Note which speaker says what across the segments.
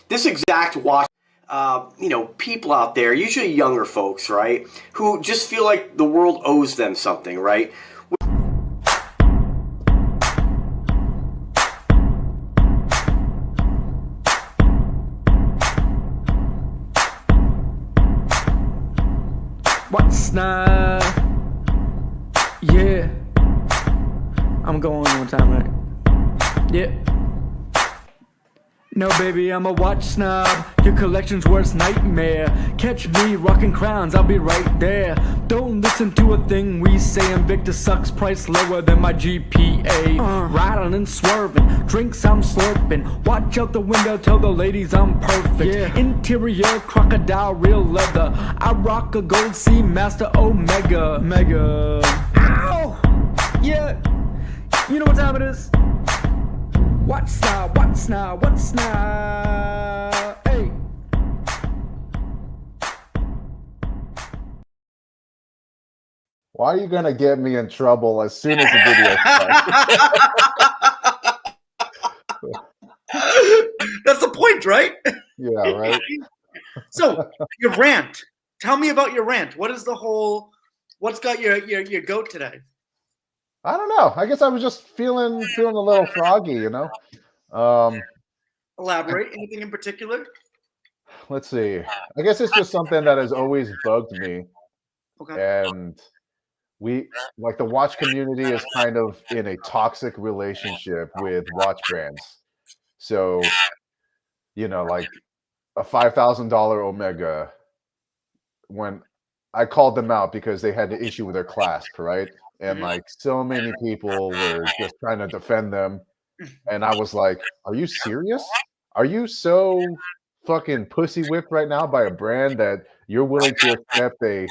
Speaker 1: this exact watch, people out there, usually younger folks, right, who just feel like the world owes them something, right?
Speaker 2: What's Snob? Yeah. I'm going one time, right? Yeah. No, baby, I'm a watch snob. Your collection's worst nightmare. Catch me rocking crowns, I'll be right there. Don't listen to a thing we say. Invicta sucks, price lower than my GPA. Riding and swerving, drinks I'm slurping. Watch out the window, tell the ladies I'm perfect. Yeah. Interior crocodile, real leather. I rock a gold Seamaster Omega. Mega. Ow! Yeah. You know what time it is? What's now? What's now? What's now? Hey.
Speaker 3: Why are you gonna get me in trouble as soon as the video starts?
Speaker 4: That's the point, right?
Speaker 3: Yeah, right.
Speaker 4: So your rant. Tell me about your rant. What is the whole? What's got your goat today?
Speaker 3: I don't know. I guess I was just feeling a little froggy, you know.
Speaker 4: Elaborate. Anything in particular?
Speaker 3: Let's see. I guess it's just something that has always bugged me,
Speaker 4: Okay.
Speaker 3: and we like the watch community is kind of in a toxic relationship with watch brands. So, like a $5,000 Omega, when I called them out because they had an issue with their clasp, right? And like so many people were just trying to defend them. And I was like, are you serious? Are you so fucking pussy whipped right now by a brand that you're willing to accept a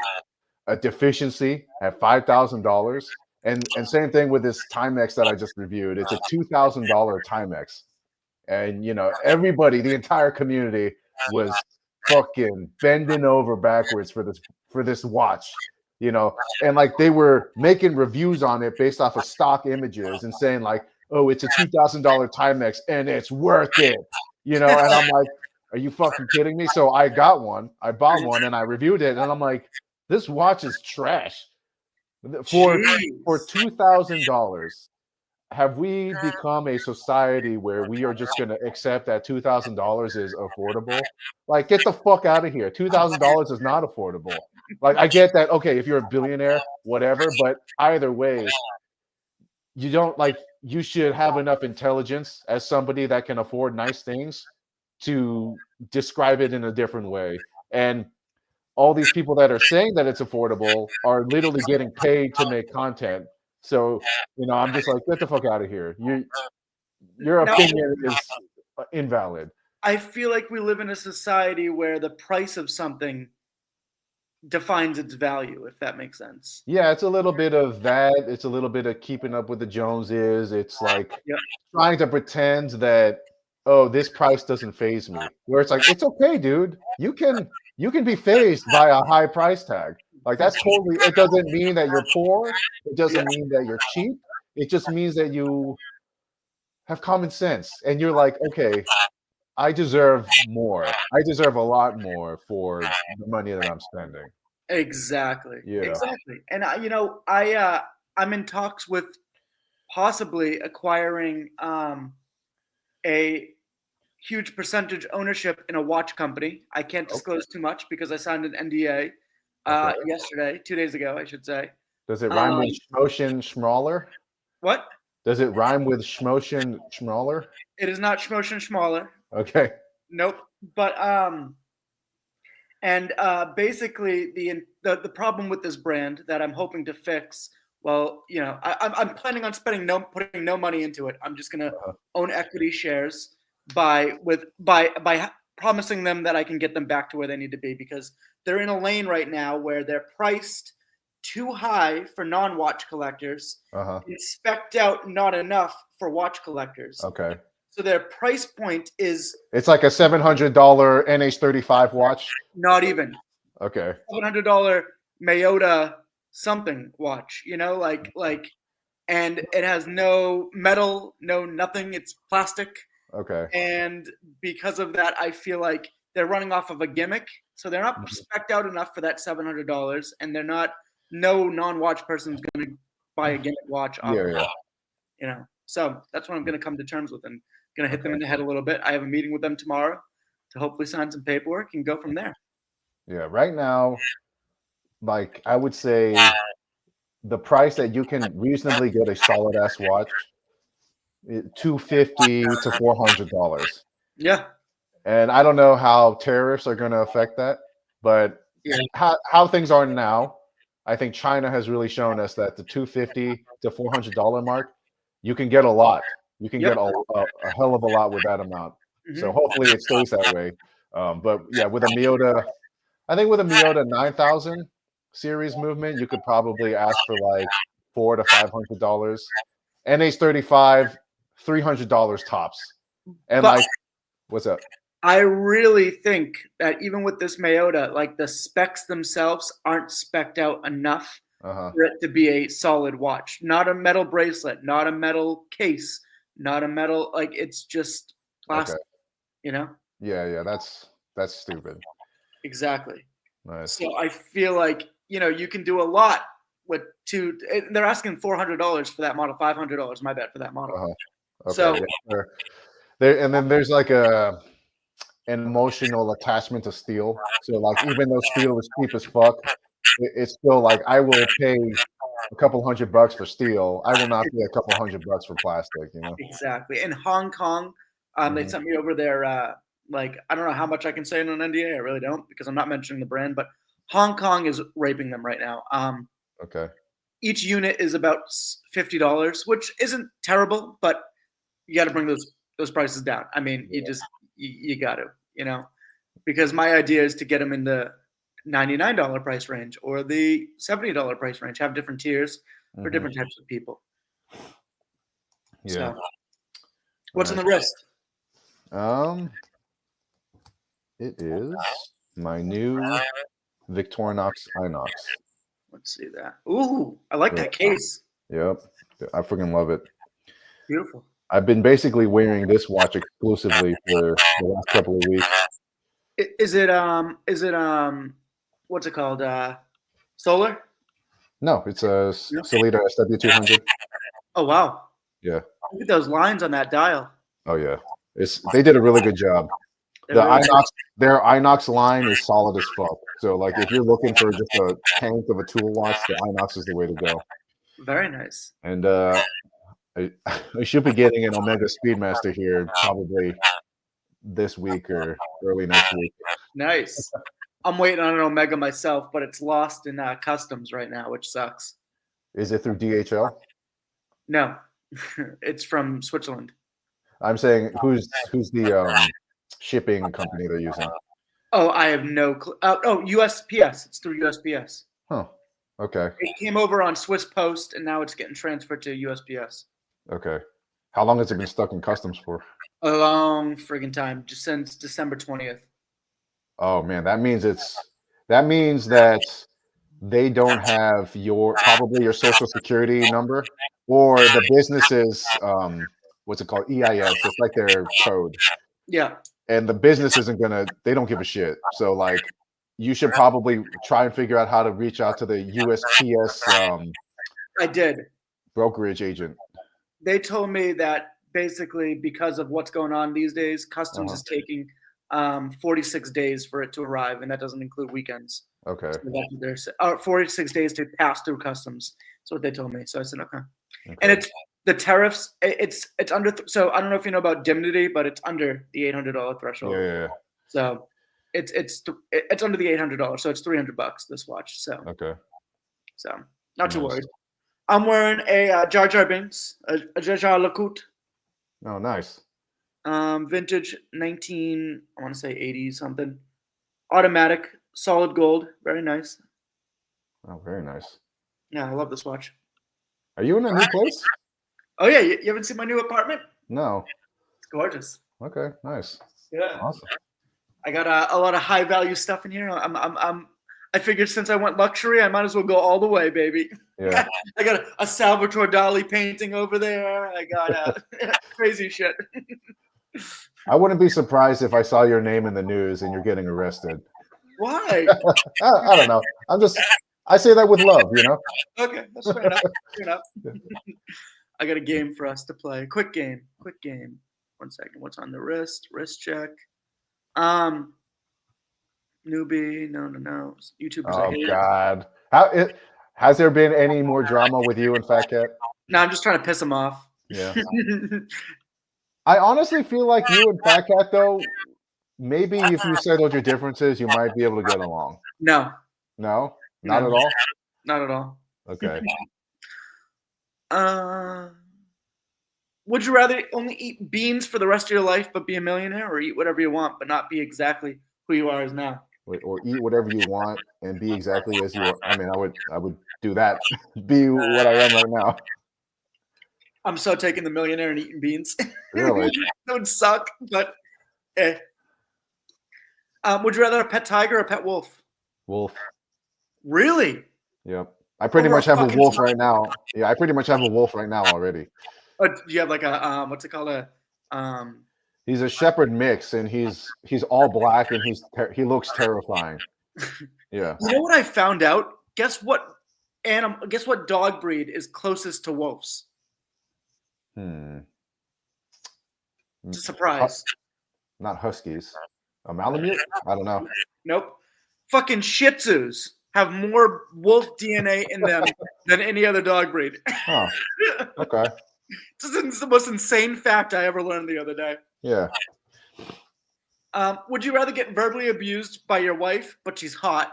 Speaker 3: deficiency at $5,000? And same thing with this Timex that I just reviewed. It's a $2,000 Timex. And everybody, the entire community was fucking bending over backwards for this watch. And like they were making reviews on it based off of stock images and saying like, oh, it's a $2,000 Timex and it's worth it. And I'm like, are you fucking kidding me? So I got one, I bought one and I reviewed it and I'm like, this watch is trash. For $2,000, have we become a society where we are just going to accept that $2,000 is affordable? Like, get the fuck out of here. $2,000 is not affordable. Like, I get that. Okay, if you're a billionaire, whatever. But either way, you should have enough intelligence as somebody that can afford nice things to describe it in a different way. And all these people that are saying that it's affordable are literally getting paid to make content. So, I'm just like, get the fuck out of here. Your opinion is invalid.
Speaker 4: I feel like we live in a society where the price of something defines its value, if that makes sense.
Speaker 3: Yeah, it's a little bit of that. It's a little bit of keeping up with the Joneses. It's like trying to pretend that, oh, this price doesn't faze me. Where it's like, it's okay, dude. You can be fazed by a high price tag. Like that's totally, it doesn't mean that you're poor. It doesn't mean that you're cheap. It just means that you have common sense. And you're like, okay, I deserve more. I deserve a lot more for the money that I'm spending.
Speaker 4: Exactly.
Speaker 3: Yeah.
Speaker 4: Exactly. And I'm in talks with possibly acquiring a huge percentage ownership in a watch company. I can't disclose too much because I signed an NDA yesterday, 2 days ago, I should say.
Speaker 3: Does it rhyme with Schmotion Schmaller?
Speaker 4: What?
Speaker 3: Does it rhyme with Schmotion Schmaller?
Speaker 4: It is not Schmotion Schmaller.
Speaker 3: Okay.
Speaker 4: Nope. But basically the problem with this brand that I'm hoping to fix. Well, I'm planning on putting no money into it. I'm just gonna own equity shares by promising them that I can get them back to where they need to be, because they're in a lane right now where they're priced too high for non-watch collectors, and spec'd out not enough for watch collectors.
Speaker 3: Okay.
Speaker 4: So their price point is...
Speaker 3: It's like a $700 NH35 watch?
Speaker 4: Not even.
Speaker 3: Okay.
Speaker 4: $700 Mayota something watch, and it has no metal, no nothing. It's plastic.
Speaker 3: Okay.
Speaker 4: And because of that, I feel like they're running off of a gimmick. So they're not spec'd out enough for that $700, and they're not. No non-watch person's going to buy a gimmick watch off of
Speaker 3: Yeah.
Speaker 4: that, you know. So that's what I'm going to come to terms with, and going to hit them
Speaker 3: Okay.
Speaker 4: in the head a little bit. I have a meeting with them tomorrow to hopefully sign some paperwork and go from there.
Speaker 3: Yeah. Right now, like I would say, the price that you can reasonably get a solid ass watch, $250 to $400.
Speaker 4: Yeah,
Speaker 3: And I don't know how tariffs are going to affect that, but
Speaker 4: yeah,
Speaker 3: how things are now, I think China has really shown us that the $250 to $400 mark, you can get a lot. You can
Speaker 4: Yep.
Speaker 3: get a hell of a lot with that amount. So
Speaker 4: Mhm.
Speaker 3: hopefully it stays that way. But yeah, with a Miyota, I think with a Miyota 9000 series movement, you could probably ask for like $400 to $500. NH35, $300 tops. And
Speaker 4: But
Speaker 3: like, what's up?
Speaker 4: I really think that even with this Mayota, like the specs themselves aren't specced out enough
Speaker 3: Uh-huh.
Speaker 4: for it to be a solid watch. Not a metal bracelet, not a metal case, not a metal, like it's just plastic,
Speaker 3: Okay.
Speaker 4: you know?
Speaker 3: Yeah, that's stupid.
Speaker 4: Exactly.
Speaker 3: Nice.
Speaker 4: So I feel like, you know, you can do a lot with they're asking $400 for that model, $500, my bad, for that model.
Speaker 3: Uh-huh. Okay.
Speaker 4: So
Speaker 3: Yeah, sure. There, and then there's like an emotional attachment to steel. So like even though steel is cheap as fuck, it's still like I will pay a couple $100 for steel. I will not pay a couple $100 for plastic, you know.
Speaker 4: exactly. In Hong Kong, they
Speaker 3: Mhm.
Speaker 4: sent me over their like I don't know how much I can say in an NDA. I really don't because I'm not mentioning the brand, but Hong Kong is raping them right now.
Speaker 3: Okay.
Speaker 4: Each unit is about $50, which isn't terrible, but you got to bring those prices down. I mean, you got to, you know, because my idea is to get them in the $99 price range or the $70 price range. Have different tiers for
Speaker 3: Mhm.
Speaker 4: different types of people.
Speaker 3: Yeah.
Speaker 4: So, what's on
Speaker 3: Nice.
Speaker 4: the wrist?
Speaker 3: It is my new Victorinox Inox.
Speaker 4: Let's see that. Ooh, I like
Speaker 3: Yeah.
Speaker 4: that case.
Speaker 3: Yep. I freaking love it.
Speaker 4: Beautiful.
Speaker 3: I've been basically wearing this watch exclusively for the last couple of weeks.
Speaker 4: Is it what's it called? Solar?
Speaker 3: No, it's a
Speaker 4: No?
Speaker 3: Solita SW200.
Speaker 4: Oh wow.
Speaker 3: Yeah.
Speaker 4: Look at those lines on that dial.
Speaker 3: Oh yeah. They did a really good job.
Speaker 4: They're really
Speaker 3: Their Inox line is solid as fuck. So like if you're looking for just a tank of a tool watch, the Inox is the way to go.
Speaker 4: very nice.
Speaker 3: And I should be getting an Omega Speedmaster here probably this week or early next week.
Speaker 4: Nice. I'm waiting on an Omega myself, but it's lost in customs right now, which sucks.
Speaker 3: Is it through DHL?
Speaker 4: No, it's from Switzerland.
Speaker 3: I'm saying who's the shipping company they're using?
Speaker 4: Oh, I have no clue. Oh, USPS. It's through USPS.
Speaker 3: Huh. Okay.
Speaker 4: It came over on Swiss Post, and now it's getting transferred to USPS.
Speaker 3: Okay. How long has it been stuck in customs for?
Speaker 4: A long friggin' time, just since December 20th.
Speaker 3: Oh man, that means that they don't have probably your social security number or the business's what's it called, EIS. It's like their code,
Speaker 4: Yeah,
Speaker 3: and the business isn't gonna. They don't give a shit. So like, you should probably try and figure out how to reach out to the USPS
Speaker 4: I did.
Speaker 3: brokerage agent.
Speaker 4: They told me that basically because of what's going on these days, customs is taking 46 days for it to arrive, and that doesn't include weekends.
Speaker 3: Okay.
Speaker 4: So that's what they're saying. 46 days to pass through customs. That's what they told me. So I said, okay.
Speaker 3: Okay.
Speaker 4: And it's the tariffs. It's under. So I don't know if you know about Dimnity, but it's under the $800 threshold.
Speaker 3: Yeah.
Speaker 4: So it's under the $800. So it's $300 this watch. So
Speaker 3: Okay.
Speaker 4: so not too
Speaker 3: Nice.
Speaker 4: worried. I'm wearing a Jar Jar Binks, a Jar Jar LeCoultre,
Speaker 3: Oh, nice.
Speaker 4: vintage 19. I want to say 80 something. Automatic, solid gold, very nice.
Speaker 3: Oh, very nice.
Speaker 4: Yeah, I love this watch.
Speaker 3: Are you in a new place?
Speaker 4: Oh yeah, you haven't seen my new apartment?
Speaker 3: No.
Speaker 4: It's gorgeous.
Speaker 3: Okay. Nice.
Speaker 4: Yeah,
Speaker 3: Awesome.
Speaker 4: I got a lot of high value stuff in here. I figured since I went luxury, I might as well go all the way, baby.
Speaker 3: Yeah.
Speaker 4: I got a Salvatore Dali painting over there. I got crazy shit.
Speaker 3: I wouldn't be surprised if I saw your name in the news and you're getting arrested.
Speaker 4: Why?
Speaker 3: I don't know. I say that with love, you know.
Speaker 4: Okay, that's fair enough. Fair enough. I got a game for us to play. Quick game. Quick game. 1 second. What's on the wrist? Wrist check. Newbie. No. YouTubers I
Speaker 3: Oh
Speaker 4: hate.
Speaker 3: God. Has there been any more drama with you and Fat Cat?
Speaker 4: No, I'm just trying to piss him off.
Speaker 3: Yeah. I honestly feel like you and Fat Cat, though, maybe if you settled your differences, you might be able to get along.
Speaker 4: No,
Speaker 3: No? Not
Speaker 4: No.
Speaker 3: at all?
Speaker 4: not at all.
Speaker 3: Okay.
Speaker 4: Would you rather only eat beans for the rest of your life but be a millionaire, or eat whatever you want but not be exactly who you are as now?
Speaker 3: Or eat whatever you want and be exactly as you are. I mean, I would do that. Be what I am right now.
Speaker 4: I'm so taking the millionaire and eating beans.
Speaker 3: Really?
Speaker 4: That would suck, but eh. Would you rather a pet tiger or a pet wolf?
Speaker 3: Wolf.
Speaker 4: Really?
Speaker 3: Yep. I pretty
Speaker 4: Over a
Speaker 3: much have a
Speaker 4: fucking
Speaker 3: wolf
Speaker 4: tiger?
Speaker 3: right now. Yeah, I pretty much have a wolf right now already.
Speaker 4: Or do you have like a what's it called,
Speaker 3: He's a shepherd mix, and he's all black, and he looks terrifying. Yeah.
Speaker 4: You know what I found out? Guess what dog breed is closest to wolves? It's a surprise.
Speaker 3: Not huskies. A Malamute? I don't know.
Speaker 4: Nope. Fucking Shih Tzus have more wolf DNA in them than any other dog breed.
Speaker 3: Oh, okay.
Speaker 4: This is the most insane fact I ever learned the other day.
Speaker 3: Yeah.
Speaker 4: Would you rather get verbally abused by your wife, but she's hot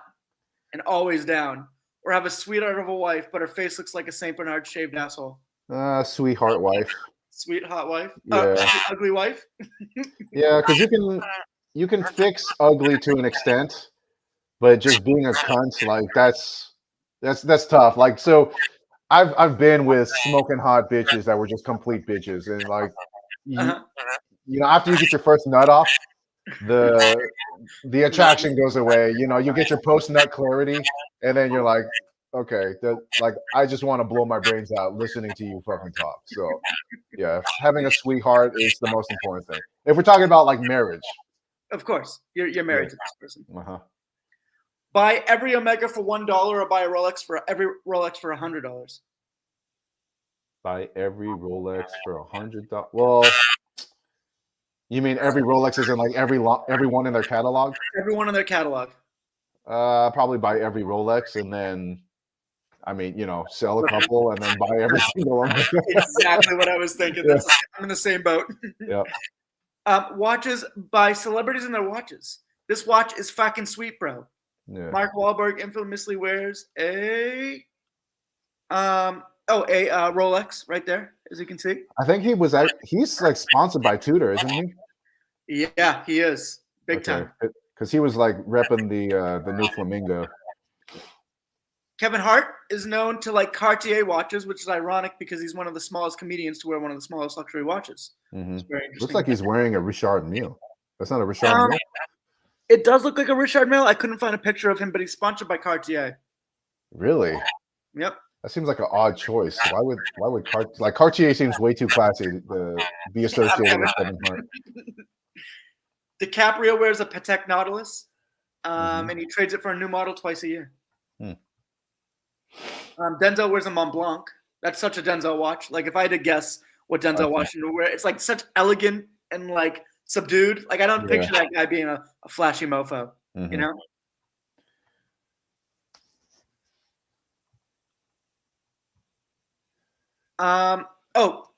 Speaker 4: and always down, or have a sweetheart of a wife, but her face looks like a Saint Bernard shaved asshole?
Speaker 3: Sweetheart wife.
Speaker 4: Sweet hot wife?
Speaker 3: Yeah.
Speaker 4: Ugly wife?
Speaker 3: Yeah, because you can fix ugly to an extent, but just being a cunt, like that's tough. Like, so I've been with smoking hot bitches that were just complete bitches, and like you know, after you get your first nut off, the attraction goes away. You know, you get your post nut clarity, and then you're like, okay, like I just want to blow my brains out listening to you fucking talk. So yeah, having a sweetheart is the most important thing. If we're talking about like marriage.
Speaker 4: Of course. You're married to this person.
Speaker 3: Uh-huh.
Speaker 4: Buy every Omega for $1 or buy a Rolex for every Rolex for $100.
Speaker 3: Buy every Rolex for $100. Well, you mean every Rolex is in like every one in their catalog?
Speaker 4: Everyone in their catalog.
Speaker 3: Probably buy every Rolex, and then, I mean, you know, sell a couple and then buy every single one.
Speaker 4: Exactly what I was thinking.
Speaker 3: Yeah.
Speaker 4: I'm in the same boat.
Speaker 3: Yep.
Speaker 4: Watches by celebrities and their watches. This watch is fucking sweet, bro.
Speaker 3: Yeah.
Speaker 4: Mark Wahlberg infamously wears a Rolex right there, as you can see.
Speaker 3: I think he's like sponsored by Tudor, isn't he?
Speaker 4: Yeah, he is big time.
Speaker 3: Because he was like repping the new Flamingo.
Speaker 4: Kevin Hart is known to like Cartier watches, which is ironic because he's one of the smallest comedians to wear one of the smallest luxury watches.
Speaker 3: Mm-hmm.
Speaker 4: It's very interesting.
Speaker 3: Looks like he's wearing a Richard Mille. That's not a Richard Mille?
Speaker 4: It does look like a Richard Mille. I couldn't find a picture of him, but he's sponsored by Cartier.
Speaker 3: Really?
Speaker 4: Yep.
Speaker 3: That seems like an odd choice. Why would Cartier seems way too classy to be associated with Kevin Hart.
Speaker 4: DiCaprio wears a Patek Nautilus, and he trades it for a new model twice a year. Denzel wears a Mont Blanc. That's such a Denzel watch. Like, if I had to guess what Denzel Washington would wear, it's like such elegant and like subdued. Like, I don't picture that guy being a flashy mofo, you know?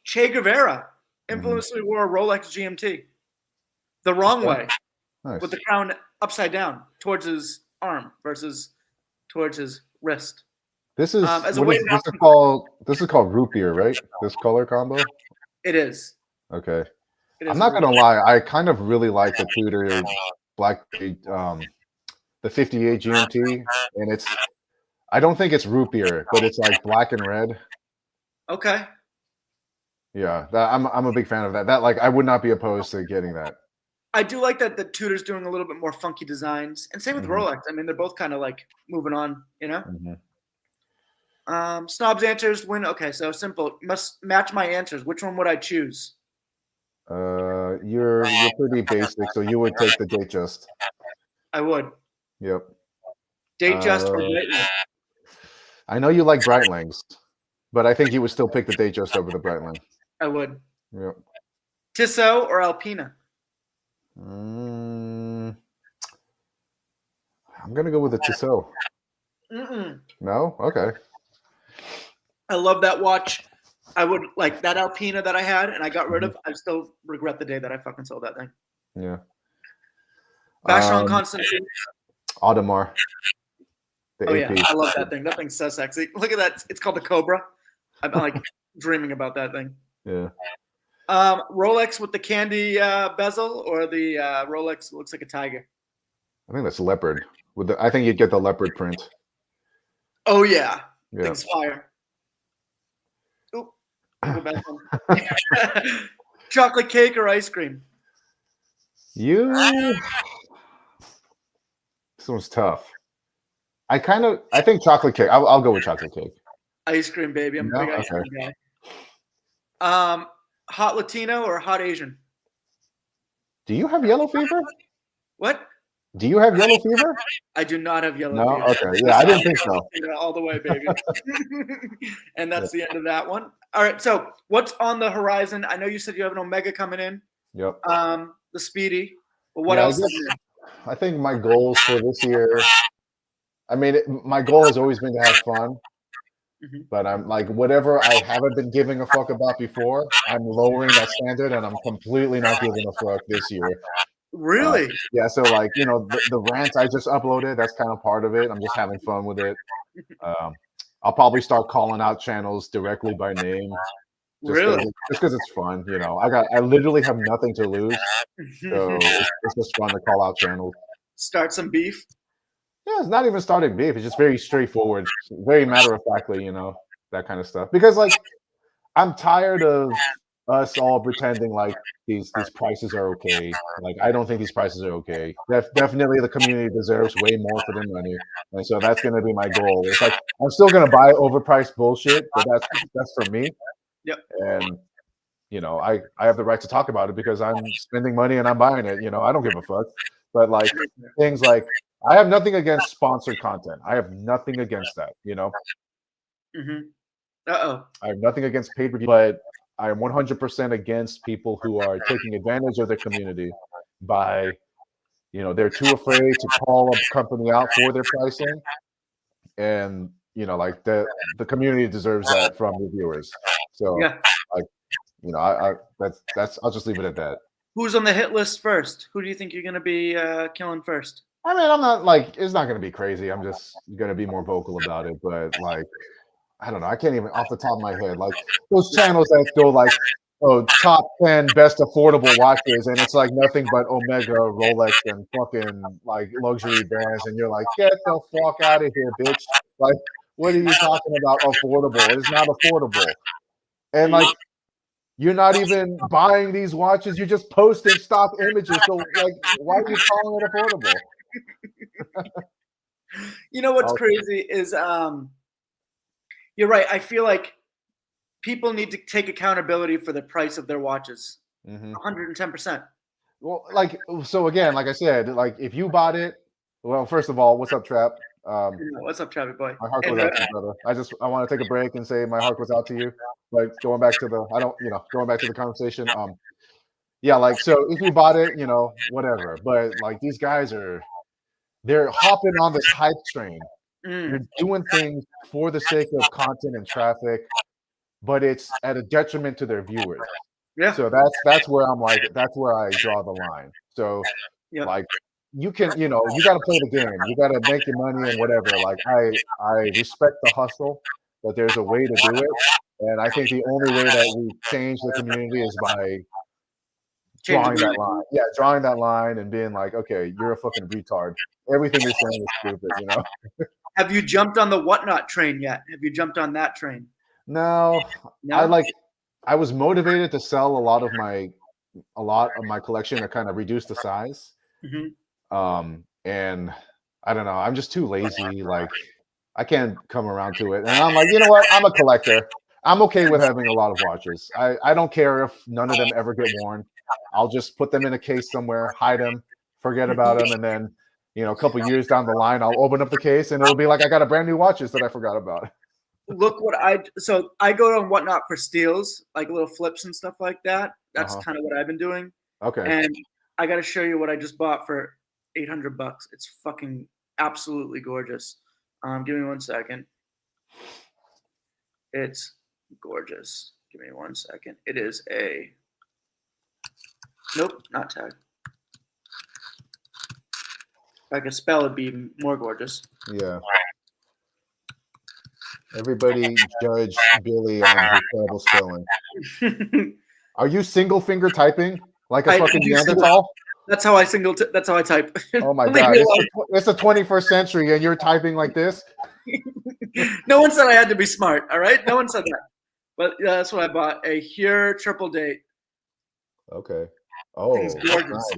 Speaker 4: Che Guevara infamously wore a Rolex GMT the wrong way, with the crown upside down towards his arm versus towards his wrist.
Speaker 3: This is called root beer, right? This color combo.
Speaker 4: It is.
Speaker 3: Okay. I'm not gonna lie. I kind of really like the Tudor black, the 58 GMT, and I don't think it's root beer, but it's like black and red.
Speaker 4: Okay.
Speaker 3: Yeah, I'm a big fan of that. That, like, I would not be opposed to getting that.
Speaker 4: I do like that the Tudor's doing a little bit more funky designs, and same with Rolex. I mean, they're both kind of like moving on, you know. Snob's answers win. Okay, so simple. Must match my answers. Which one would I choose?
Speaker 3: you're pretty basic, so you would take the Datejust.
Speaker 4: I would.
Speaker 3: Yep.
Speaker 4: Datejust or Breitling?
Speaker 3: I know you like Breitlings, but I think you would still pick the Datejust over the Breitling.
Speaker 4: I would.
Speaker 3: Yep.
Speaker 4: Tissot or Alpina?
Speaker 3: I'm gonna go with the Tissot. No? Okay.
Speaker 4: I love that watch. I would like that Alpina that I had and I got rid of. I still regret the day that I fucking sold that thing.
Speaker 3: Yeah.
Speaker 4: Vacheron Constantine.
Speaker 3: Audemars. The
Speaker 4: Oh
Speaker 3: AP.
Speaker 4: yeah, I love that thing. That thing's so sexy. Look at that. It's called the Cobra. I've been like dreaming about that thing.
Speaker 3: Yeah.
Speaker 4: Rolex with the candy bezel or the Rolex looks like a tiger.
Speaker 3: I think that's leopard. I think you'd get the leopard print.
Speaker 4: Oh yeah,
Speaker 3: Yeah.
Speaker 4: thing's fire. Oop. Go back home. Chocolate cake or ice cream?
Speaker 3: This one's tough. I think chocolate cake. I'll go with chocolate cake.
Speaker 4: Ice cream, baby. I'm a big ice cream guy. Hot Latino or hot Asian?
Speaker 3: Do you have yellow fever?
Speaker 4: What?
Speaker 3: Do you have yellow fever?
Speaker 4: I do not have yellow
Speaker 3: No?
Speaker 4: fever.
Speaker 3: Okay. Yeah, I didn't think so.
Speaker 4: All the way, baby. And that's the end of that one. All right. So what's on the horizon? I know you said you have an Omega coming in.
Speaker 3: Yep.
Speaker 4: The Speedy. But what else?
Speaker 3: I think my goals for this year. I mean, my goal has always been to have fun. But I'm like, whatever I haven't been giving a fuck about before, I'm lowering that standard, and I'm completely not giving a fuck this year.
Speaker 4: Really?
Speaker 3: Yeah. So like, the rant I just uploaded, that's kind of part of it. I'm just having fun with it. I'll probably start calling out channels directly by name. Just because it's fun, I literally have nothing to lose, so it's just fun to call out channels.
Speaker 4: Start some beef.
Speaker 3: Yeah, it's not even starting beef. It's just very straightforward, very matter of factly, that kind of stuff. Because like, I'm tired of us all pretending like these prices are okay. Like, I don't think these prices are okay. Definitely, the community deserves way more for their money, and so that's going to be my goal. It's like I'm still going to buy overpriced bullshit, but that's for me.
Speaker 4: Yep.
Speaker 3: And I have the right to talk about it because I'm spending money and I'm buying it. I don't give a fuck. But like things like, I have nothing against sponsored content. I have nothing against that. I have nothing against pay-per-view, but I am 100% against people who are taking advantage of their community by, they're too afraid to call a company out for their pricing, and like the community deserves that from the viewers. So
Speaker 4: yeah,
Speaker 3: like, that's I'll just leave it at that.
Speaker 4: Who's on the hit list first? Who do you think you're going to be killing first?
Speaker 3: I mean, I'm not like, it's not going to be crazy. I'm just going to be more vocal about it. But like, I don't know. I can't even off the top of my head. Like those channels that go like, top 10 best affordable watches, and it's like nothing but Omega, Rolex, and fucking like luxury brands, and you're like, get the fuck out of here, bitch! Like, what are you talking about? Affordable? It's not affordable, and like, you're not even buying these watches. You're just posting stock images. So like, why are you calling it affordable?
Speaker 4: What's crazy is you're right. I feel like people need to take accountability for the price of their watches. 110%.
Speaker 3: Well, like, so again, like I said, like if you bought it, well, first of all, what's up, Trap?
Speaker 4: What's up, Travis boy?
Speaker 3: My heart goes out to you, brother. I want to take a break and say my heart goes out to you. Like going back to the conversation. Yeah, like, so if you bought it, whatever. But like these guys they're hopping on this hype train. They're doing things for the sake of content and traffic, but it's at a detriment to their viewers.
Speaker 4: Yeah.
Speaker 3: So that's where I'm like, that's where I draw the line. So like, you can, you got to play the game. You got to make your money and whatever. Like, I respect the hustle, but there's a way to do it. And I think the only way that we change the community is by drawing that line. Yeah, drawing that line and being like, okay, you're a fucking retard. Everything you're saying is stupid,
Speaker 4: Have you jumped on the Whatnot train yet? Have you jumped on that train?
Speaker 3: No? I was motivated to sell a lot of my collection to kind of reduce the size. And I don't know, I'm just too lazy. Like, I can't come around to it. And I'm like, you know what? I'm a collector. I'm okay with having a lot of watches. I don't care if none of them ever get worn. I'll just put them in a case somewhere, hide them, forget about them, and then a couple years down the line, I'll open up the case and it'll be like I got a brand new watches that I forgot about.
Speaker 4: Look what I go on Whatnot for steals, like little flips and stuff like that. That's kind of what I've been doing.
Speaker 3: Okay.
Speaker 4: And I got to show you what I just bought for $800. It's fucking absolutely gorgeous. Give me 1 second. It's gorgeous. Give me 1 second. It is nope, not tag. If I could spell, it'd be more gorgeous.
Speaker 3: Yeah. Everybody judge Billy on his terrible spelling. Are you single finger typing like a fucking Neanderthal?
Speaker 4: That's how I that's how I type.
Speaker 3: Oh my god! It's the 21st century, and you're typing like this.
Speaker 4: No one said I had to be smart. All right, no one said that. But yeah, that's what I bought. A Here triple date.
Speaker 3: Okay. Oh,
Speaker 4: gorgeous.
Speaker 3: Nice.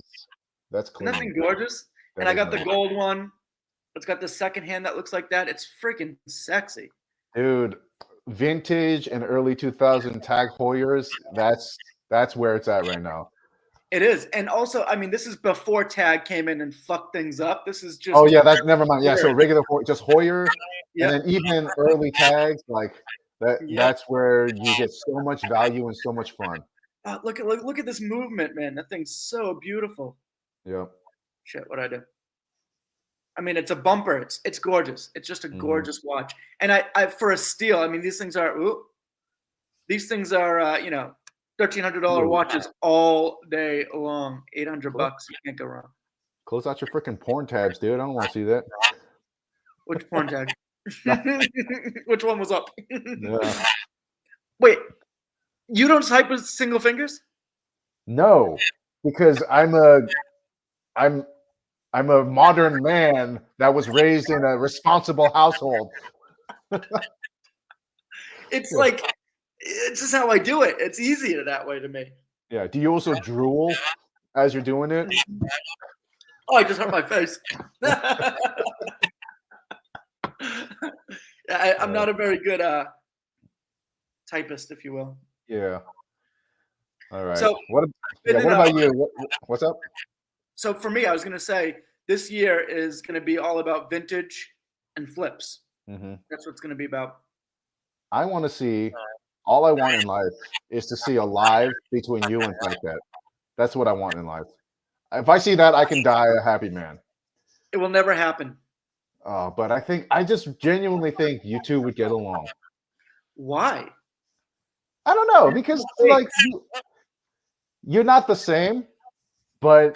Speaker 3: That's clean.
Speaker 4: Nothing gorgeous. And I got the gold one. It's got the second hand that looks like that. It's freaking sexy.
Speaker 3: Dude, vintage and early 2000 tag Hoyers, that's where it's at right now.
Speaker 4: It is. And also, I mean, this is before tag came in and fucked things up. This is just...
Speaker 3: Oh, yeah, never mind. Yeah, so regular, just Hoyer, and then even early tags, like that's where you get so much value and so much fun.
Speaker 4: Look at this movement, man. That thing's so beautiful.
Speaker 3: Yep.
Speaker 4: Shit, what'd I do? I mean, it's a bumper. It's gorgeous. It's just a gorgeous watch. And I for a steal, I mean, these things are $1,300 watches all day long. $800. You can't go wrong.
Speaker 3: Close out your freaking porn tabs, dude. I don't want to see that.
Speaker 4: Which porn tag? Which one was up?
Speaker 3: Yeah.
Speaker 4: Wait, you don't type with single fingers?
Speaker 3: No, because I'm a modern man that was raised in a responsible household.
Speaker 4: It's just how I do it. It's easier that way to me.
Speaker 3: Yeah. Do you also drool as you're doing it?
Speaker 4: Oh, I just hurt my face. I'm not a very good typist, if you will.
Speaker 3: Yeah. All right.
Speaker 4: So
Speaker 3: what about you? What's up?
Speaker 4: So for me, I was going to say this year is going to be all about vintage and flips.
Speaker 3: Mm-hmm.
Speaker 4: That's what it's going to be about.
Speaker 3: I want to see. All I want in life is to see a live between you and Fat Cat. That's what I want in life. If I see that, I can die a happy man.
Speaker 4: It will never happen.
Speaker 3: But I just genuinely think you two would get along.
Speaker 4: Why?
Speaker 3: I don't know, because like you're not the same, but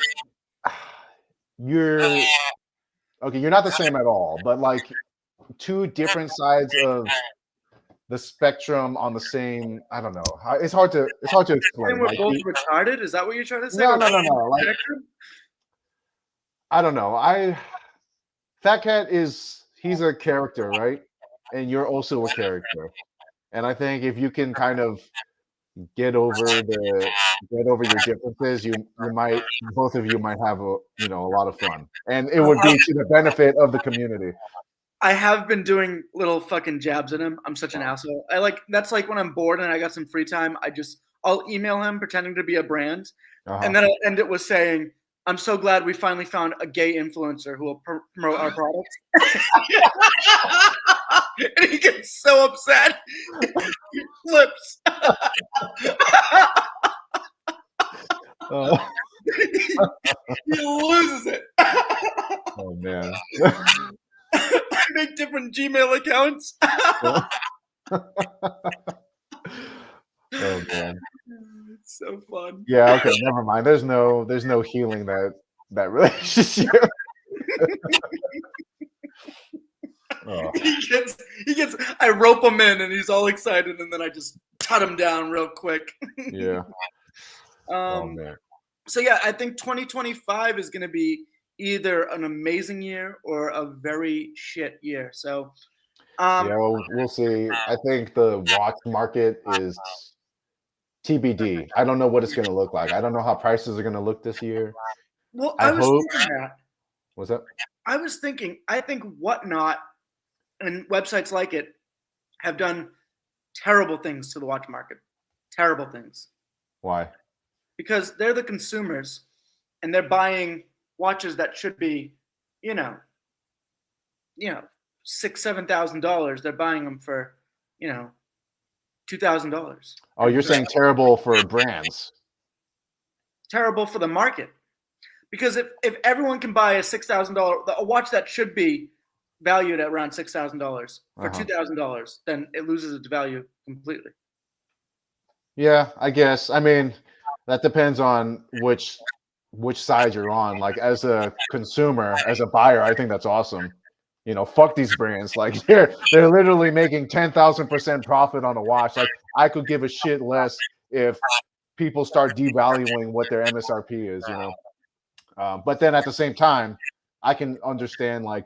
Speaker 3: you're not the same at all. But like two different sides of the spectrum on the same. I don't know. It's hard to explain.
Speaker 4: We're both retarded. Is that what you're trying to say?
Speaker 3: No. Like, I don't know. Fat Cat he's a character, right? And you're also a character. And I think if you can kind of get over your differences, both of you might have a lot of fun, and it would be to the benefit of the community.
Speaker 4: I have been doing little fucking jabs at him. I'm such an asshole. That's like when I'm bored and I got some free time, I'll email him pretending to be a brand, and then I'll end it with saying, "I'm so glad we finally found a gay influencer who will promote our products." And he gets so upset. He flips. He loses it.
Speaker 3: Oh man.
Speaker 4: I make different Gmail accounts.
Speaker 3: Oh man.
Speaker 4: It's so fun.
Speaker 3: Yeah, okay, never mind. There's no healing that relationship. Oh.
Speaker 4: He gets I rope him in and he's all excited and then I just cut him down real quick.
Speaker 3: Yeah. Oh man.
Speaker 4: So yeah, I think 2025 is going to be either an amazing year or a very shit year. So
Speaker 3: yeah, we'll see. I think the watch market is TBD. I don't know what it's going to look like. I don't know how prices are going to look this year.
Speaker 4: Well, I was thinking that.
Speaker 3: What's up?
Speaker 4: I was thinking, I think Whatnot and websites like it have done terrible things to the watch market. Terrible things.
Speaker 3: Why?
Speaker 4: because they're the consumers and they're buying watches that should be, you know, $6,000-7,000. They're buying them for, $2,000.
Speaker 3: Oh, you're saying terrible for brands.
Speaker 4: Terrible for the market. Because if everyone can buy a $6,000 a watch that should be valued at around $6,000 for $2,000, then it loses its value completely.
Speaker 3: Yeah, I guess. I mean, that depends on which side you're on. Like as a consumer, as a buyer, I think that's awesome. Fuck these brands. Like they're literally making 10,000% profit on a watch. Like I could give a shit less if people start devaluing what their MSRP is. But then at the same time, I can understand, like,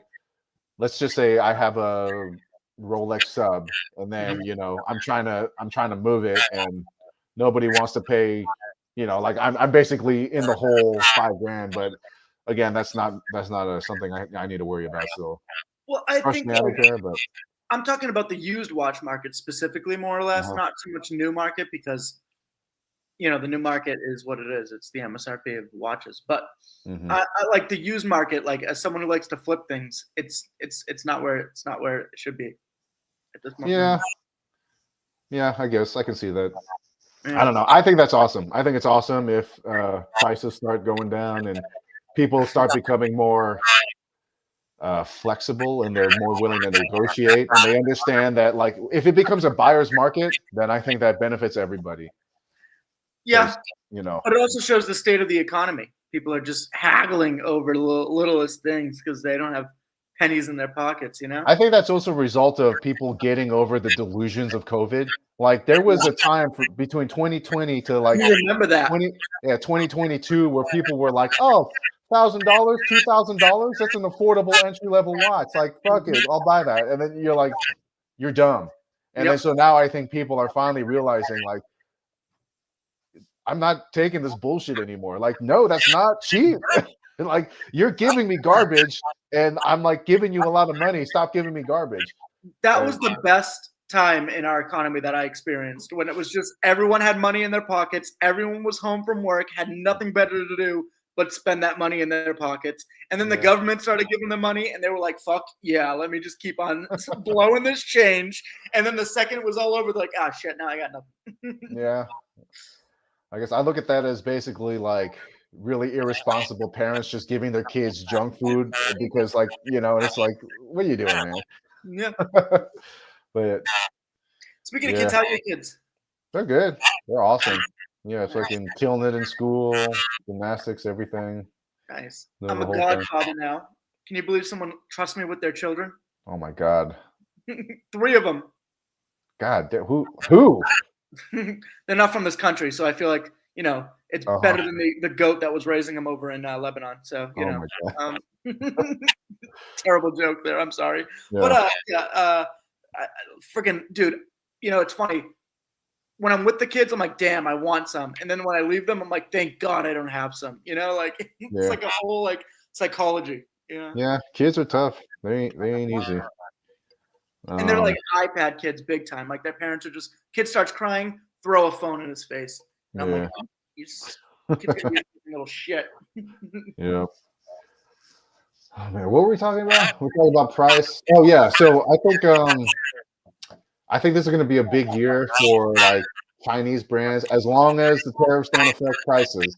Speaker 3: let's just say I have a Rolex sub, and then I'm trying to move it, and nobody wants to pay. Like I'm basically in the whole $5,000. But again, that's not something I need to worry about. So,
Speaker 4: well, I think
Speaker 3: I don't care, but
Speaker 4: I'm talking about the used watch market specifically, more or less, not too much new market, because the new market is what it is. It's the MSRP of watches. But I like the used market. Like as someone who likes to flip things, it's not where it should be at this moment.
Speaker 3: Yeah, I guess I can see that. Yeah. I don't know. I think that's awesome. I think it's awesome if prices start going down and people start becoming more flexible, and they're more willing to negotiate, and they understand that, like, if it becomes a buyer's market, then I think that benefits everybody.
Speaker 4: Yeah, but it also shows the state of the economy. People are just haggling over the littlest things because they don't have pennies in their pockets.
Speaker 3: I think that's also a result of people getting over the delusions of COVID. Like there was a time between 2020 to like
Speaker 4: remember that
Speaker 3: 2022 where people were like, oh, $1,000, $2,000, that's an affordable entry level watch. Like fuck it, I'll buy that. And then you're like, you're dumb. And then so now I think people are finally realizing, like, I'm not taking this bullshit anymore. Like, no, that's not cheap. Like, you're giving me garbage, and I'm like giving you a lot of money. Stop giving me garbage.
Speaker 4: That was the best time in our economy that I experienced, when it was just everyone had money in their pockets. Everyone was home from work, had nothing better to do but spend that money in their pockets. And then the government started giving them money, and they were like, fuck yeah, let me just keep on blowing this change. And then the second it was all over, they're like, ah, shit, now I got nothing.
Speaker 3: Yeah. I guess I look at that as basically like really irresponsible parents just giving their kids junk food because, like, it's like, what are you doing, man?
Speaker 4: Yeah.
Speaker 3: But
Speaker 4: speaking of kids, how are your kids?
Speaker 3: They're good. They're awesome. Yeah, fucking killing it in school, gymnastics, everything.
Speaker 4: Nice. I'm a godfather now. Can you believe someone trusts me with their children?
Speaker 3: Oh my God.
Speaker 4: 3 of them.
Speaker 3: God, who?
Speaker 4: They're not from this country, so I feel like it's better than the goat that was raising them over in Lebanon. So terrible joke there. I'm sorry, but freaking dude, it's funny. When I'm with the kids, I'm like, damn, I want some, and then when I leave them, I'm like, thank God I don't have some. Like it's like a whole like psychology.
Speaker 3: Yeah, kids are tough. They ain't easy.
Speaker 4: And they're like iPad kids big time. Like their parents are just, kid starts crying, throw a phone in his face. And I'm like, oh, you little shit.
Speaker 3: Yeah. Oh man, what were we talking about? We're talking about price. Oh yeah. So I think this is going to be a big year for like Chinese brands, as long as the tariffs don't affect prices.